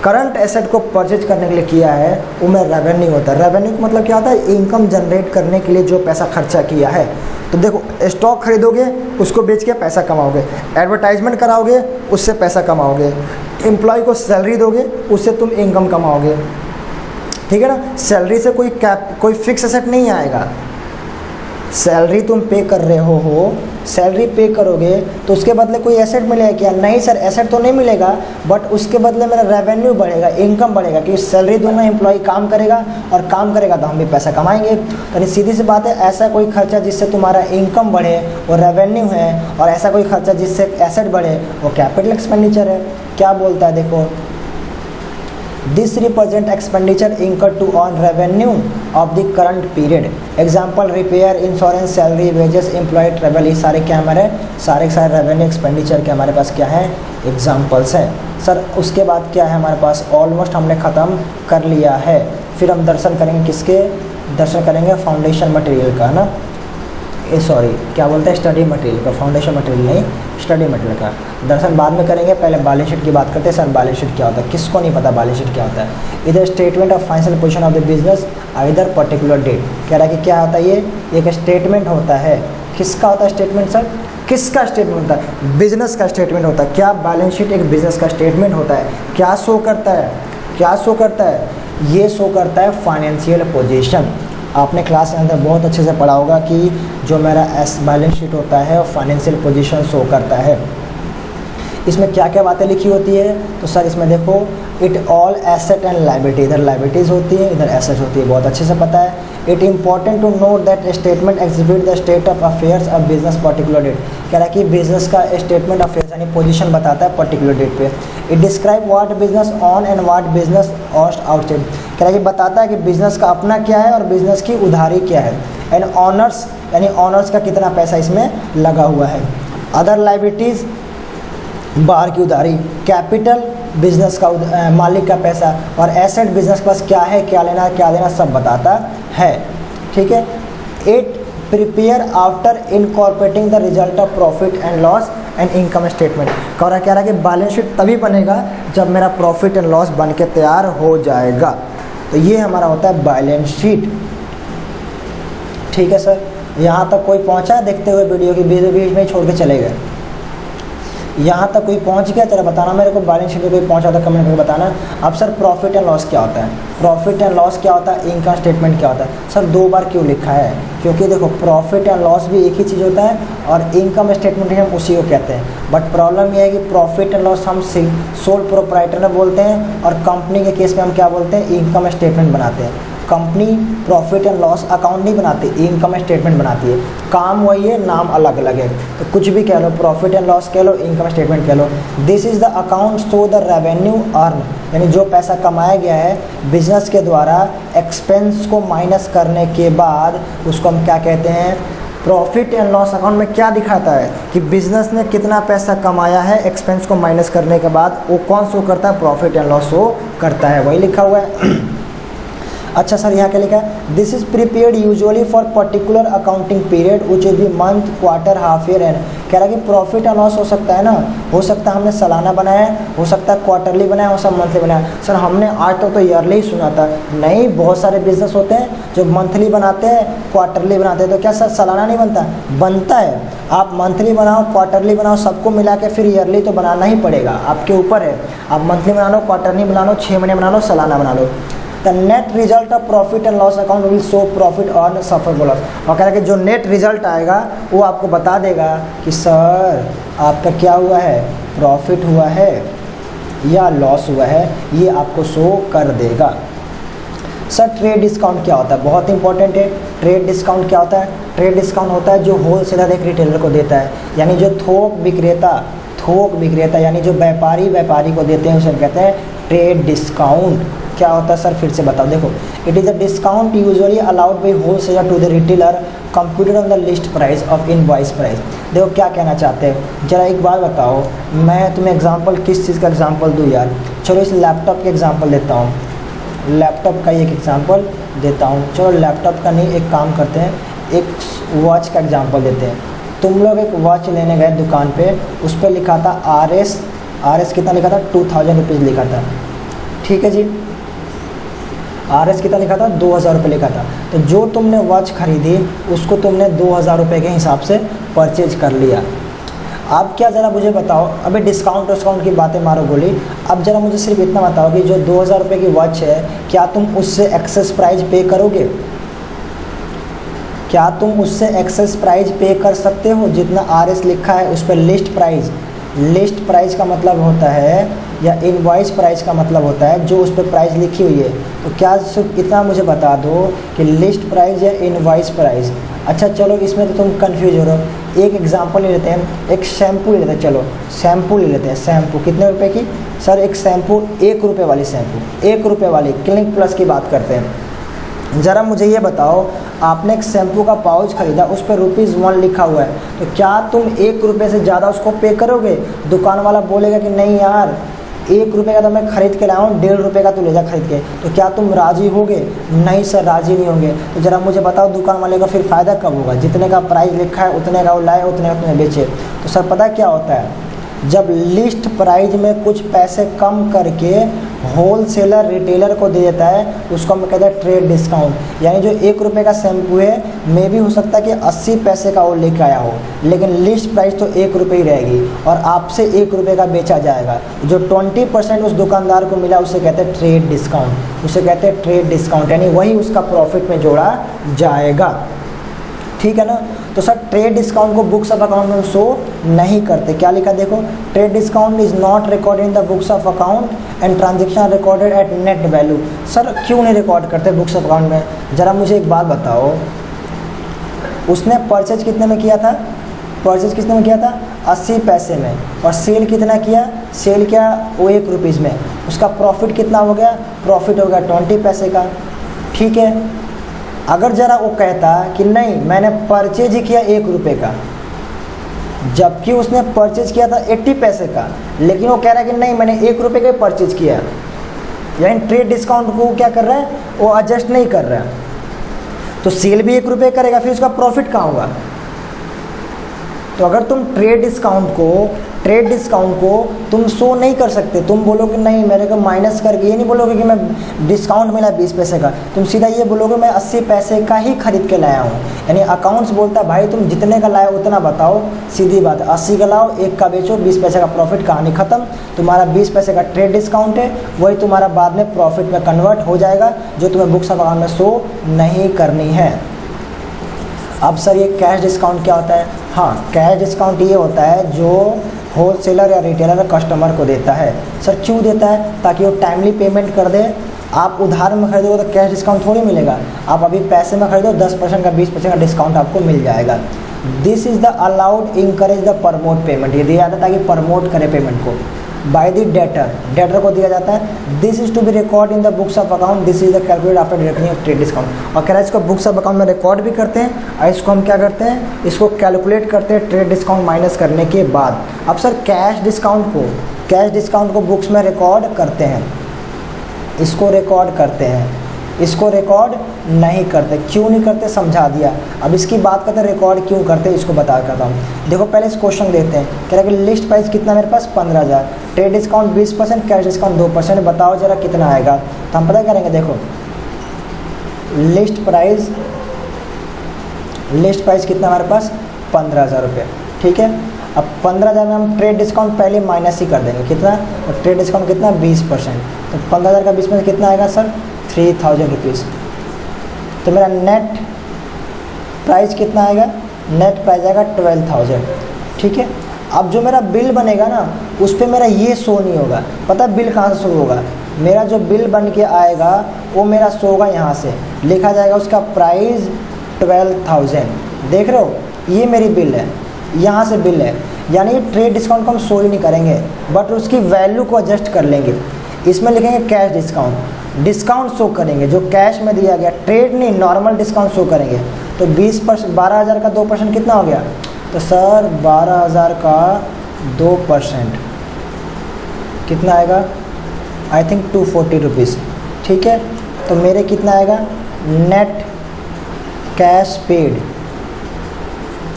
करंट एसेट को परचेज करने के लिए किया है वो में रेवेन्यू होता है। रेवेन्यू का मतलब क्या होता है? इनकम जनरेट करने के लिए जो पैसा खर्चा किया है। तो देखो, स्टॉक खरीदोगे उसको बेच के पैसा कमाओगे, एडवर्टाइजमेंट कराओगे उससे पैसा कमाओगे, एम्प्लॉय को सैलरी दोगे उससे तुम इनकम कमाओगे, ठीक है ना। सैलरी से कोई फिक्स एसेट नहीं आएगा। सैलरी तुम पे कर रहे हो, सैलरी पे करोगे तो उसके बदले कोई एसेट मिलेगा क्या? नहीं सर, एसेट तो नहीं मिलेगा, बट उसके बदले मेरा रेवेन्यू बढ़ेगा, इनकम बढ़ेगा, क्योंकि सैलरी दूंगा, एम्प्लॉय काम करेगा, और काम करेगा तो हम भी पैसा कमाएंगे। तो सीधी सी बात है, ऐसा कोई खर्चा जिससे तुम्हारा इनकम बढ़े वो रेवेन्यू है, और ऐसा कोई खर्चा जिससे एसेट बढ़े वो कैपिटल एक्सपेंडिचर है। क्या बोलता है देखो, this represent expenditure incurred to earn revenue of the current period। Example repair, insurance, salary, wages, employ, travel, ये सारे क्या हमारे सारे रेवेन्यू एक्सपेंडिचर के हमारे पास क्या है? एग्जाम्पल्स हैं। सर उसके बाद क्या है हमारे पास? ऑलमोस्ट हमने ख़त्म कर लिया है। फिर हम दर्शन करेंगे किसके? दर्शन करेंगे फाउंडेशन मटेरियल का, है ना। सॉरी क्या बोलते हैं? स्टडी मटेरियल का, फाउंडेशन मटेरियल नहीं, स्टडी मटेरियल का दर्शन बाद में करेंगे। पहले बैलेंस शीट की बात करते हैं। सर बैलेंस शीट क्या होता है? किसको नहीं पता बैलेंस शीट क्या होता है? इधर statement of financial position of the business इधर पर्टिकुलर डेट। कह रहा है कि क्या होता है? ये एक स्टेटमेंट होता है। किसका होता है स्टेटमेंट सर? किसका स्टेटमेंट होता है? बिजनेस का स्टेटमेंट होता है। क्या बैलेंस शीट एक बिजनेस का स्टेटमेंट होता है? क्या शो करता है? क्या शो करता है? ये शो करता है फाइनेंशियल पोजीशन। आपने क्लास के अंदर बहुत अच्छे से पढ़ा होगा कि जो मेरा बैलेंस शीट होता है वो फाइनेंशियल पोजीशन शो करता है। इसमें क्या क्या बातें लिखी होती है? तो सर इसमें देखो, it all asset and liability, इधर लायबिलिटीज़ होती है, इधर एसेट होती है, बहुत अच्छे से पता है। It important to note that statement exhibit the state of affairs of business particular date. कह रहा है कि बिजनेस का स्टेटमेंट अफेयर्स यानी पोजीशन बताता है पर्टिकुलर डेट पे। It describe what business on and what business cost outside. कह रहा है कि बताता है कि बिजनेस का अपना क्या है और बिजनेस की उधारी क्या है। एंड ऑनर्स यानी ऑनर्स का कितना पैसा इसमें लगा हुआ है। अदर लायबिलिटीज़ बाहर की उधारी, कैपिटल बिजनेस का मालिक का पैसा, और एसेट बिजनेस के पास क्या है, क्या लेना क्या देना सब बताता है, ठीक है। It prepare after incorporating the result of profit and loss and income statement. कह रहा है कि बैलेंस शीट तभी बनेगा जब मेरा प्रॉफिट एंड लॉस बन के तैयार हो जाएगा। तो ये हमारा होता है बैलेंस शीट। ठीक है सर, यहाँ तक कोई पहुँचा देखते हुए वीडियो की बीच में छोड़ के चले गए? यहाँ तक कोई पहुँच गया? चलो बताना मेरे को, बैलेंस शीट में कोई पहुँचा था कमेंट करके बताना। अब सर प्रॉफिट एंड लॉस क्या होता है? प्रॉफिट एंड लॉस क्या होता है? इनकम स्टेटमेंट क्या होता है? सर 2 बार क्यों लिखा है? क्योंकि देखो प्रॉफिट एंड लॉस भी एक ही चीज़ होता है और इनकम स्टेटमेंट भी हम उसी को कहते हैं। बट प्रॉब्लम यह है कि प्रॉफिट एंड लॉस हम सोल प्रोप्राइटर में बोलते हैं और कंपनी के केस में हम क्या बोलते हैं? इनकम स्टेटमेंट बनाते हैं। Company profit and loss account नहीं बनाती, इनकम स्टेटमेंट बनाती है। काम वही है, नाम अलग अलग है। तो कुछ भी कह लो, प्रॉफिट एंड लॉस कह लो, इनकम स्टेटमेंट कह लो। This is the account show the revenue earn, यानी जो पैसा कमाया गया है बिजनेस के द्वारा एक्सपेंस को माइनस करने के बाद उसको हम क्या कहते हैं? प्रॉफिट एंड लॉस अकाउंट में क्या दिखाता है कि बिजनेस ने कितना पैसा कमाया है एक्सपेंस को माइनस करने के बाद, वो कौन शो करता है? प्रॉफिट एंड लॉस शो करता है, वही लिखा हुआ है। अच्छा सर, यहाँ क्या लिखा है? This is prepared usually for particular accounting period which will be month, quarter, half year and. कह रहा है कि प्रॉफिट एंड लॉस हो सकता है ना, हो सकता है हमने सालाना बनाया है, हो सकता है क्वार्टरली बनाया, हो सकता है मंथली बनाया। सर हमने आज तक तो ईयरली ही सुना था। नहीं, बहुत सारे बिजनेस होते हैं जो मंथली बनाते हैं, क्वार्टरली बनाते हैं। तो क्या सर सालाना नहीं बनता? बनता है। आप मंथली बनाओ, क्वार्टरली बनाओ, सबको मिला के फिर ईयरली तो बनाना ही पड़ेगा, आपके ऊपर है। आप मंथली बना लो, क्वार्टरली बना लो, 6 महीने बना लो, सालाना बना लो। The net result of profit and loss account will show profit or suffer loss. और कह रहा है कि जो नेट रिजल्ट आएगा वो आपको बता देगा कि सर आपका क्या हुआ है, प्रॉफिट हुआ है या लॉस हुआ है, ये आपको शो कर देगा। सर ट्रेड डिस्काउंट क्या होता है? बहुत इंपॉर्टेंट है। ट्रेड डिस्काउंट क्या होता है? ट्रेड डिस्काउंट होता है जो होलसेलर एक रिटेलर को देता है, यानी जो थोक विक्रेता यानी जो व्यापारी को देते हैं उसे कहते हैं ट्रेड डिस्काउंट। क्या होता है सर फिर से बताओ? देखो, it is a discount usually allowed by wholesaler to the retailer computed on the list price of invoice price. देखो क्या कहना चाहते हैं, जरा एक बात बताओ, मैं तुम्हें एग्जांपल किस चीज़ का एग्जांपल दूँ यार? चलो इस लैपटॉप के एग्जांपल देता हूँ, लैपटॉप का एक एग्जांपल देता हूँ। चलो लैपटॉप का नहीं, एक काम करते हैं, एक वॉच का एग्जांपल देते हैं। तुम लोग एक वॉच लेने गए दुकान पे, उस पर लिखा था RS कितना लिखा था? 2000 रुपीज़ लिखा था। ठीक है जी, RS कितना लिखा था? 2000 रुपये लिखा था। तो जो तुमने वॉच खरीदी उसको तुमने 2000 रुपये के हिसाब से परचेज कर लिया। अब क्या ज़रा मुझे बताओ, अभी डिस्काउंट की बातें मारो गोली। अब ज़रा मुझे सिर्फ इतना बताओ कि जो 2000 रुपये की वॉच है, क्या तुम उससे एक्सेस प्राइस पे करोगे? क्या तुम उससे एक्सेस प्राइस पे कर सकते हो? जितना RS लिखा है उस पर लिस्ट प्राइस का मतलब होता है, या इनवॉइस प्राइस का मतलब होता है जो उस पर प्राइस लिखी हुई है। तो क्या सिर्फ इतना मुझे बता दो कि लिस्ट प्राइस या इनवॉइस प्राइस? अच्छा चलो, इसमें तो तुम कंफ्यूज हो रहे हो। एक एग्जांपल ले लेते हैं, एक शैम्पू ले लेते हैं। चलो शैम्पू ले लेते हैं। शैम्पू कितने रुपए की? सर एक शैम्पू 1 रुपये वाली शैम्पू, 1 रुपये वाली क्लिनिक प्लस की बात करते हैं। ज़रा मुझे ये बताओ, आपने एक शैम्पू का पाउच खरीदा, उस पर ₹1 लिखा हुआ है, तो क्या तुम 1 रुपये से ज़्यादा उसको पे करोगे? दुकान वाला बोलेगा कि नहीं यार, 1 रुपये का तो मैं खरीद के लाया हूँ, 1.5 रुपये का तू ले जा खरीद के। तो क्या तुम राज़ी होगे? नहीं सर, राज़ी नहीं होंगे। तो ज़रा मुझे बताओ, दुकान वाले का फिर फ़ायदा कब होगा? जितने का प्राइस लिखा है उतने का वो लाए, उतने बेचे। तो सर पता क्या होता है, जब लिस्ट प्राइस में कुछ पैसे कम करके होलसेलर रिटेलर को दे देता है, उसको हम कहते हैं ट्रेड डिस्काउंट। यानी जो 1 रुपये का शैम्पू है, मे भी हो सकता है कि 80 पैसे का वो लेकर आया हो, लेकिन लिस्ट प्राइस तो 1 रुपये ही रहेगी और आपसे 1 रुपये का बेचा जाएगा। जो 20% उस दुकानदार को मिला उसे कहते हैं ट्रेड डिस्काउंट, उसे कहते हैं ट्रेड डिस्काउंट, यानी वही उसका प्रॉफिट में जोड़ा जाएगा। ठीक है ना? तो सर ट्रेड डिस्काउंट को बुक्स ऑफ अकाउंट में शो नहीं करते। क्या लिखा देखो, trade discount is not recorded in the books of account and transaction recorded at net value. Sir क्यों नहीं रिकॉर्ड करते बुक्स ऑफ अकाउंट में? ज़रा मुझे एक बात बताओ, उसने परचेज कितने में किया था? परचेज कितने में किया था? 80 पैसे में। और सेल कितना किया? सेल किया वो 1 रुपीज़ में। उसका प्रॉफिट कितना हो गया? प्रॉफिट हो गया 20 पैसे का। ठीक है, अगर ज़रा वो कहता कि नहीं मैंने परचेज ही किया 1 रुपये का, जबकि उसने परचेज किया था 80 पैसे का, लेकिन वो कह रहा है कि नहीं मैंने 1 रुपये का परचेज किया, यानी ट्रेड डिस्काउंट को क्या कर रहा है, वो एडजस्ट नहीं कर रहा है। तो सेल भी 1 रुपये करेगा, फिर उसका प्रॉफिट कहाँ होगा? तो अगर तुम ट्रेड डिस्काउंट को तुम शो नहीं कर सकते, तुम बोलोगे नहीं मेरे को माइनस करके, ये नहीं बोलोगे कि मैं डिस्काउंट मिला 20 पैसे का, तुम सीधा ये बोलोगे मैं 80 पैसे का ही खरीद के लाया हूँ। यानी अकाउंट्स बोलता है भाई तुम जितने का लाए उतना बताओ, सीधी बात है 80 का लाओ, 1 का बेचो, 20 पैसे का प्रॉफिट, कहानी खत्म। तुम्हारा 20 पैसे का ट्रेड डिस्काउंट है, वही तुम्हारा बाद में प्रॉफिट में कन्वर्ट हो जाएगा, जो तुम्हें बुक्स ऑफ अकाउंट में शो नहीं करनी है। अब सर ये कैश डिस्काउंट क्या होता है? हाँ, कैश डिस्काउंट ये होता है जो होलसेलर या रिटेलर कस्टमर को देता है। सर क्यों देता है? ताकि वो टाइमली पेमेंट कर दे। आप उधार में खरीदोगे तो कैश डिस्काउंट थोड़ी मिलेगा, आप अभी पैसे में खरीदो 10% का 20% का डिस्काउंट आपको मिल जाएगा। This is the allowed encourage the promote payment, ये दिया जाता है ताकि प्रमोट करे पेमेंट को। बाय द डेटर को दिया जाता है। This is to be record in the books of account, this is the calculate after deducting of trade discount. और कह रहा है इसको बुक्स ऑफ अकाउंट में रिकॉर्ड भी करते हैं, और इसको हम क्या करते हैं, इसको कैलकुलेट करते हैं ट्रेड डिस्काउंट माइनस करने के बाद। अब सर कैश डिस्काउंट को बुक्स में रिकॉर्ड करते हैं, इसको रिकॉर्ड करते हैं, इसको रिकॉर्ड नहीं करते। क्यों नहीं करते समझा दिया। अब इसकी बात करते हैं रिकॉर्ड क्यों करते हैं, इसको बता करता हूँ। देखो पहले इस क्वेश्चन देखते हैं। कह रहा है कि लिस्ट प्राइस कितना मेरे पास 15,000, ट्रेड डिस्काउंट 20%, कैश डिस्काउंट 2%, बताओ जरा कितना आएगा। तो हम पता करेंगे, देखो लिस्ट प्राइस कितना हमारे पास 15,000 रुपये, ठीक है। अब 15,000 में हम ट्रेड डिस्काउंट पहले माइनस ही कर देंगे, कितना, तो ट्रेड डिस्काउंट कितना 20%, तो 15,000 का 20% कितना आएगा सर 3,000 रुपीज़। तो मेरा नेट प्राइस कितना आएगा, नेट प्राइस आएगा 12,000, ठीक है। अब जो मेरा बिल बनेगा ना उस पर मेरा ये शो नहीं होगा। पता है बिल कहाँ से शो होगा? मेरा जो बिल बन के आएगा वो मेरा शो होगा यहाँ से, लिखा जाएगा उसका प्राइस 12,000, देख रहे हो ये मेरी बिल है, यहाँ से बिल है। यानी ट्रेड डिस्काउंट को हम शो ही नहीं करेंगे, बट उसकी वैल्यू को एडजस्ट कर लेंगे। इसमें लिखेंगे कैश डिस्काउंट शो करेंगे जो कैश में दिया गया, ट्रेड नहीं नॉर्मल डिस्काउंट शो करेंगे। तो 20% 12,000 का 2% कितना हो गया, तो सर 12,000 का 2% कितना आएगा, आई थिंक 240 रुपीज़, ठीक है। तो मेरे कितना आएगा नेट कैश पेड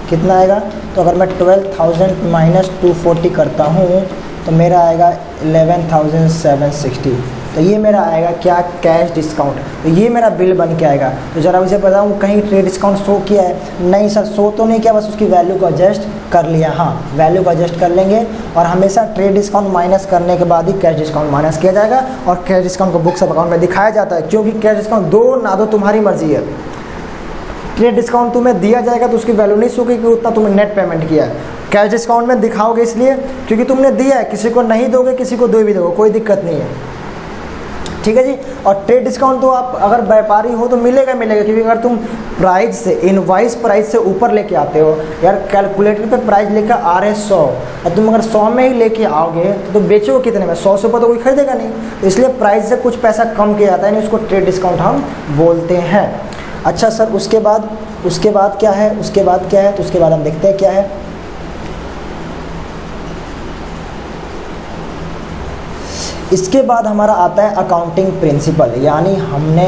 कितना आएगा, तो अगर मैं 12,000 माइनस 240 करता हूँ तो मेरा आएगा 11,760। तो ये मेरा आएगा क्या, कैश डिस्काउंट। तो ये मेरा बिल बन के आएगा। तो ज़रा मुझे बताऊँ कहीं ट्रेड डिस्काउंट शो किया है? नहीं सर, शो तो नहीं किया, बस उसकी वैल्यू को एडजस्ट कर लिया। हाँ, वैल्यू को एडजस्ट कर लेंगे, और हमेशा ट्रेड डिस्काउंट माइनस करने के बाद ही कैश डिस्काउंट माइनस किया जाएगा। और कैश डिस्काउंट को बुक्स ऑफ अकाउंट में दिखाया जाता है, क्योंकि कैश डिस्काउंट दो ना दो तुम्हारी मर्जी है। ट्रेड डिस्काउंट तुम्हें दिया जाएगा तो उसकी वैल्यू नहीं शो कि उतना तुमने नेट पेमेंट किया है। कैश डिस्काउंट में दिखाओगे इसलिए क्योंकि तुमने दिया है, किसी को नहीं दोगे, किसी को दो भी दोगे, कोई दिक्कत नहीं है, ठीक है जी। और ट्रेड डिस्काउंट तो आप अगर व्यापारी हो तो मिलेगा, क्योंकि अगर तुम प्राइस से इनवॉइस प्राइस से ऊपर लेके आते हो, यार कैलकुलेटर पे प्राइस लेकर आ रहे 100, और तुम अगर 100 में ही लेके आओगे तो बेचोगे कितने में, 100 से ऊपर तो कोई खरीदेगा नहीं। तो इसलिए प्राइस से कुछ पैसा कम किया जाता है, यानी उसको ट्रेड डिस्काउंट हम बोलते हैं। अच्छा सर, उसके बाद क्या है, तो उसके बाद हम देखते हैं क्या है। इसके बाद हमारा आता है अकाउंटिंग प्रिंसिपल, यानी हमने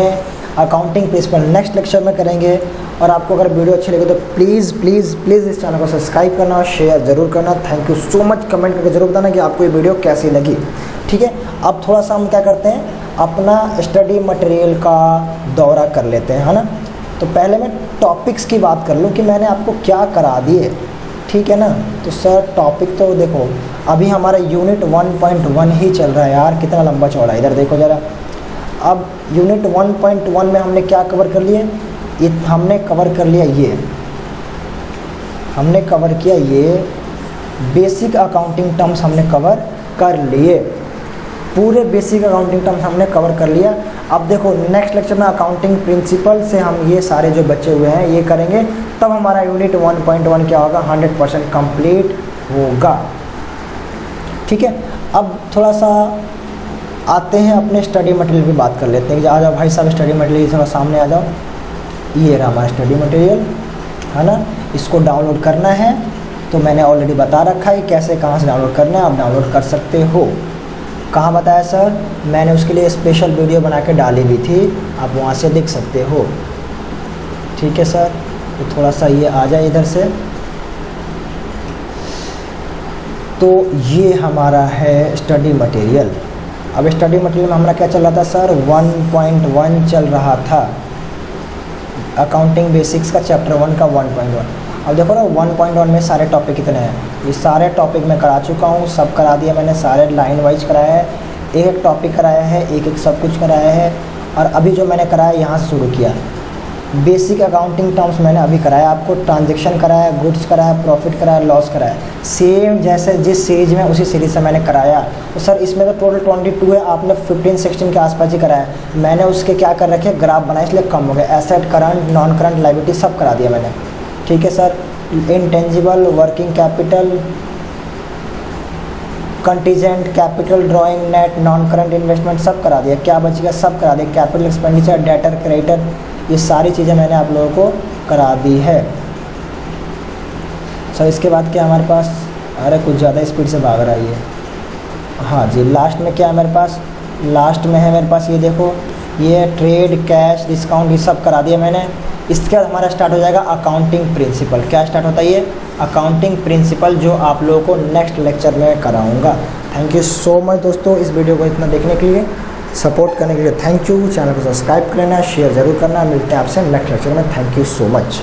अकाउंटिंग प्रिंसिपल नेक्स्ट लेक्चर में करेंगे। और आपको अगर वीडियो अच्छी लगे तो प्लीज़ प्लीज़ प्लीज़ इस चैनल को सब्सक्राइब करना और शेयर ज़रूर करना। Thank you so much. Comment करके ज़रूर बताना कि आपको ये वीडियो कैसी लगी, ठीक है। अब थोड़ा सा हम क्या करते हैं, अपना स्टडी मटेरियल का दौरा कर लेते हैं, है ना। तो पहले मैं टॉपिक्स की बात कर लूँ कि मैंने आपको क्या करा दिए, ठीक है ना। तो सर टॉपिक तो देखो अभी हमारा यूनिट 1.1 ही चल रहा है यार, कितना लंबा चौड़ा है, इधर देखो ज़रा। अब यूनिट 1.1 में हमने क्या कवर कर लिए, हमने कवर कर लिया हमने कवर किया ये बेसिक अकाउंटिंग टर्म्स हमने कवर कर लिए, पूरे बेसिक अकाउंटिंग टर्म्स हमने कवर कर लिया। अब देखो नेक्स्ट लेक्चर में अकाउंटिंग प्रिंसिपल से हम ये सारे जो बचे हुए हैं ये करेंगे, तब हमारा यूनिट 1.1 क्या होगा, 100% कंप्लीट होगा, ठीक है। अब थोड़ा सा आते हैं अपने स्टडी मटेरियल की बात कर लेते हैं। आ जाओ भाई साहब, स्टडी मटेरियल थोड़ा सामने आ जाओ। ये रहा हमारा स्टडी मटेरियल, है ना। इसको डाउनलोड करना है तो मैंने ऑलरेडी बता रखा है कैसे कहाँ से डाउनलोड करना है, आप डाउनलोड कर सकते हो। कहाँ बताया सर, मैंने उसके लिए स्पेशल वीडियो बना के डाली भी थी, आप वहाँ से देख सकते हो, ठीक है सर। तो थोड़ा सा ये आ जाए इधर से, तो ये हमारा है स्टडी मटेरियल। अब स्टडी मटेरियल में हमारा क्या चल रहा था सर, 1.1 चल रहा था, अकाउंटिंग बेसिक्स का चैप्टर 1 का 1.1। अब देखो ना 1.1 में सारे टॉपिक कितने हैं, ये सारे टॉपिक मैं करा चुका हूँ, सब करा दिया मैंने, सारे लाइन वाइज कराया है, एक एक टॉपिक कराया है, एक एक सब कुछ कराया है। और अभी जो मैंने कराया यहाँ से शुरू किया, बेसिक अकाउंटिंग टर्म्स मैंने अभी कराया आपको, ट्रांजैक्शन कराया, गुड्स कराया, प्रॉफिट कराया, लॉस कराया, सेम जैसे जिस सीरीज में उसी सीरीज से मैंने कराया। तो सर इसमें तो टोटल 22 है, आपने 15-16 के आसपास ही कराया, मैंने उसके क्या कर रखे, ग्राफ बनाए, इसलिए कम हो गए। Asset, current, non current, liability सब करा दिया मैंने, ठीक है sir. Intangible, working capital, contingent, capital, drawing, net, non current investment सब करा दिया। क्या बचेगा, सब करा दिया। कैपिटल एक्सपेंडिचर, डेटर, क्रेडिटर, ये सारी चीज़ें मैंने आप लोगों को करा दी है सर। इसके बाद क्या हमारे पास, अरे कुछ ज़्यादा स्पीड से भाग रहा है ये, हाँ जी, लास्ट में क्या है मेरे पास, लास्ट में है मेरे पास ये देखो, ये ट्रेड, कैश, डिस्काउंट, ये सब करा दिया मैंने। इसके बाद हमारा स्टार्ट हो जाएगा अकाउंटिंग प्रिंसिपल। क्या स्टार्ट होता है ये, अकाउंटिंग प्रिंसिपल, जो आप लोगों को नेक्स्ट लेक्चर में कराऊंगा। थैंक यू सो मच दोस्तों, इस वीडियो को इतना देखने के लिए, सपोर्ट करने के लिए थैंक यू। चैनल को सब्सक्राइब कर लेना, शेयर ज़रूर करना। मिलते हैं आपसे नेक्स्ट लेक्चर में। Thank you so much.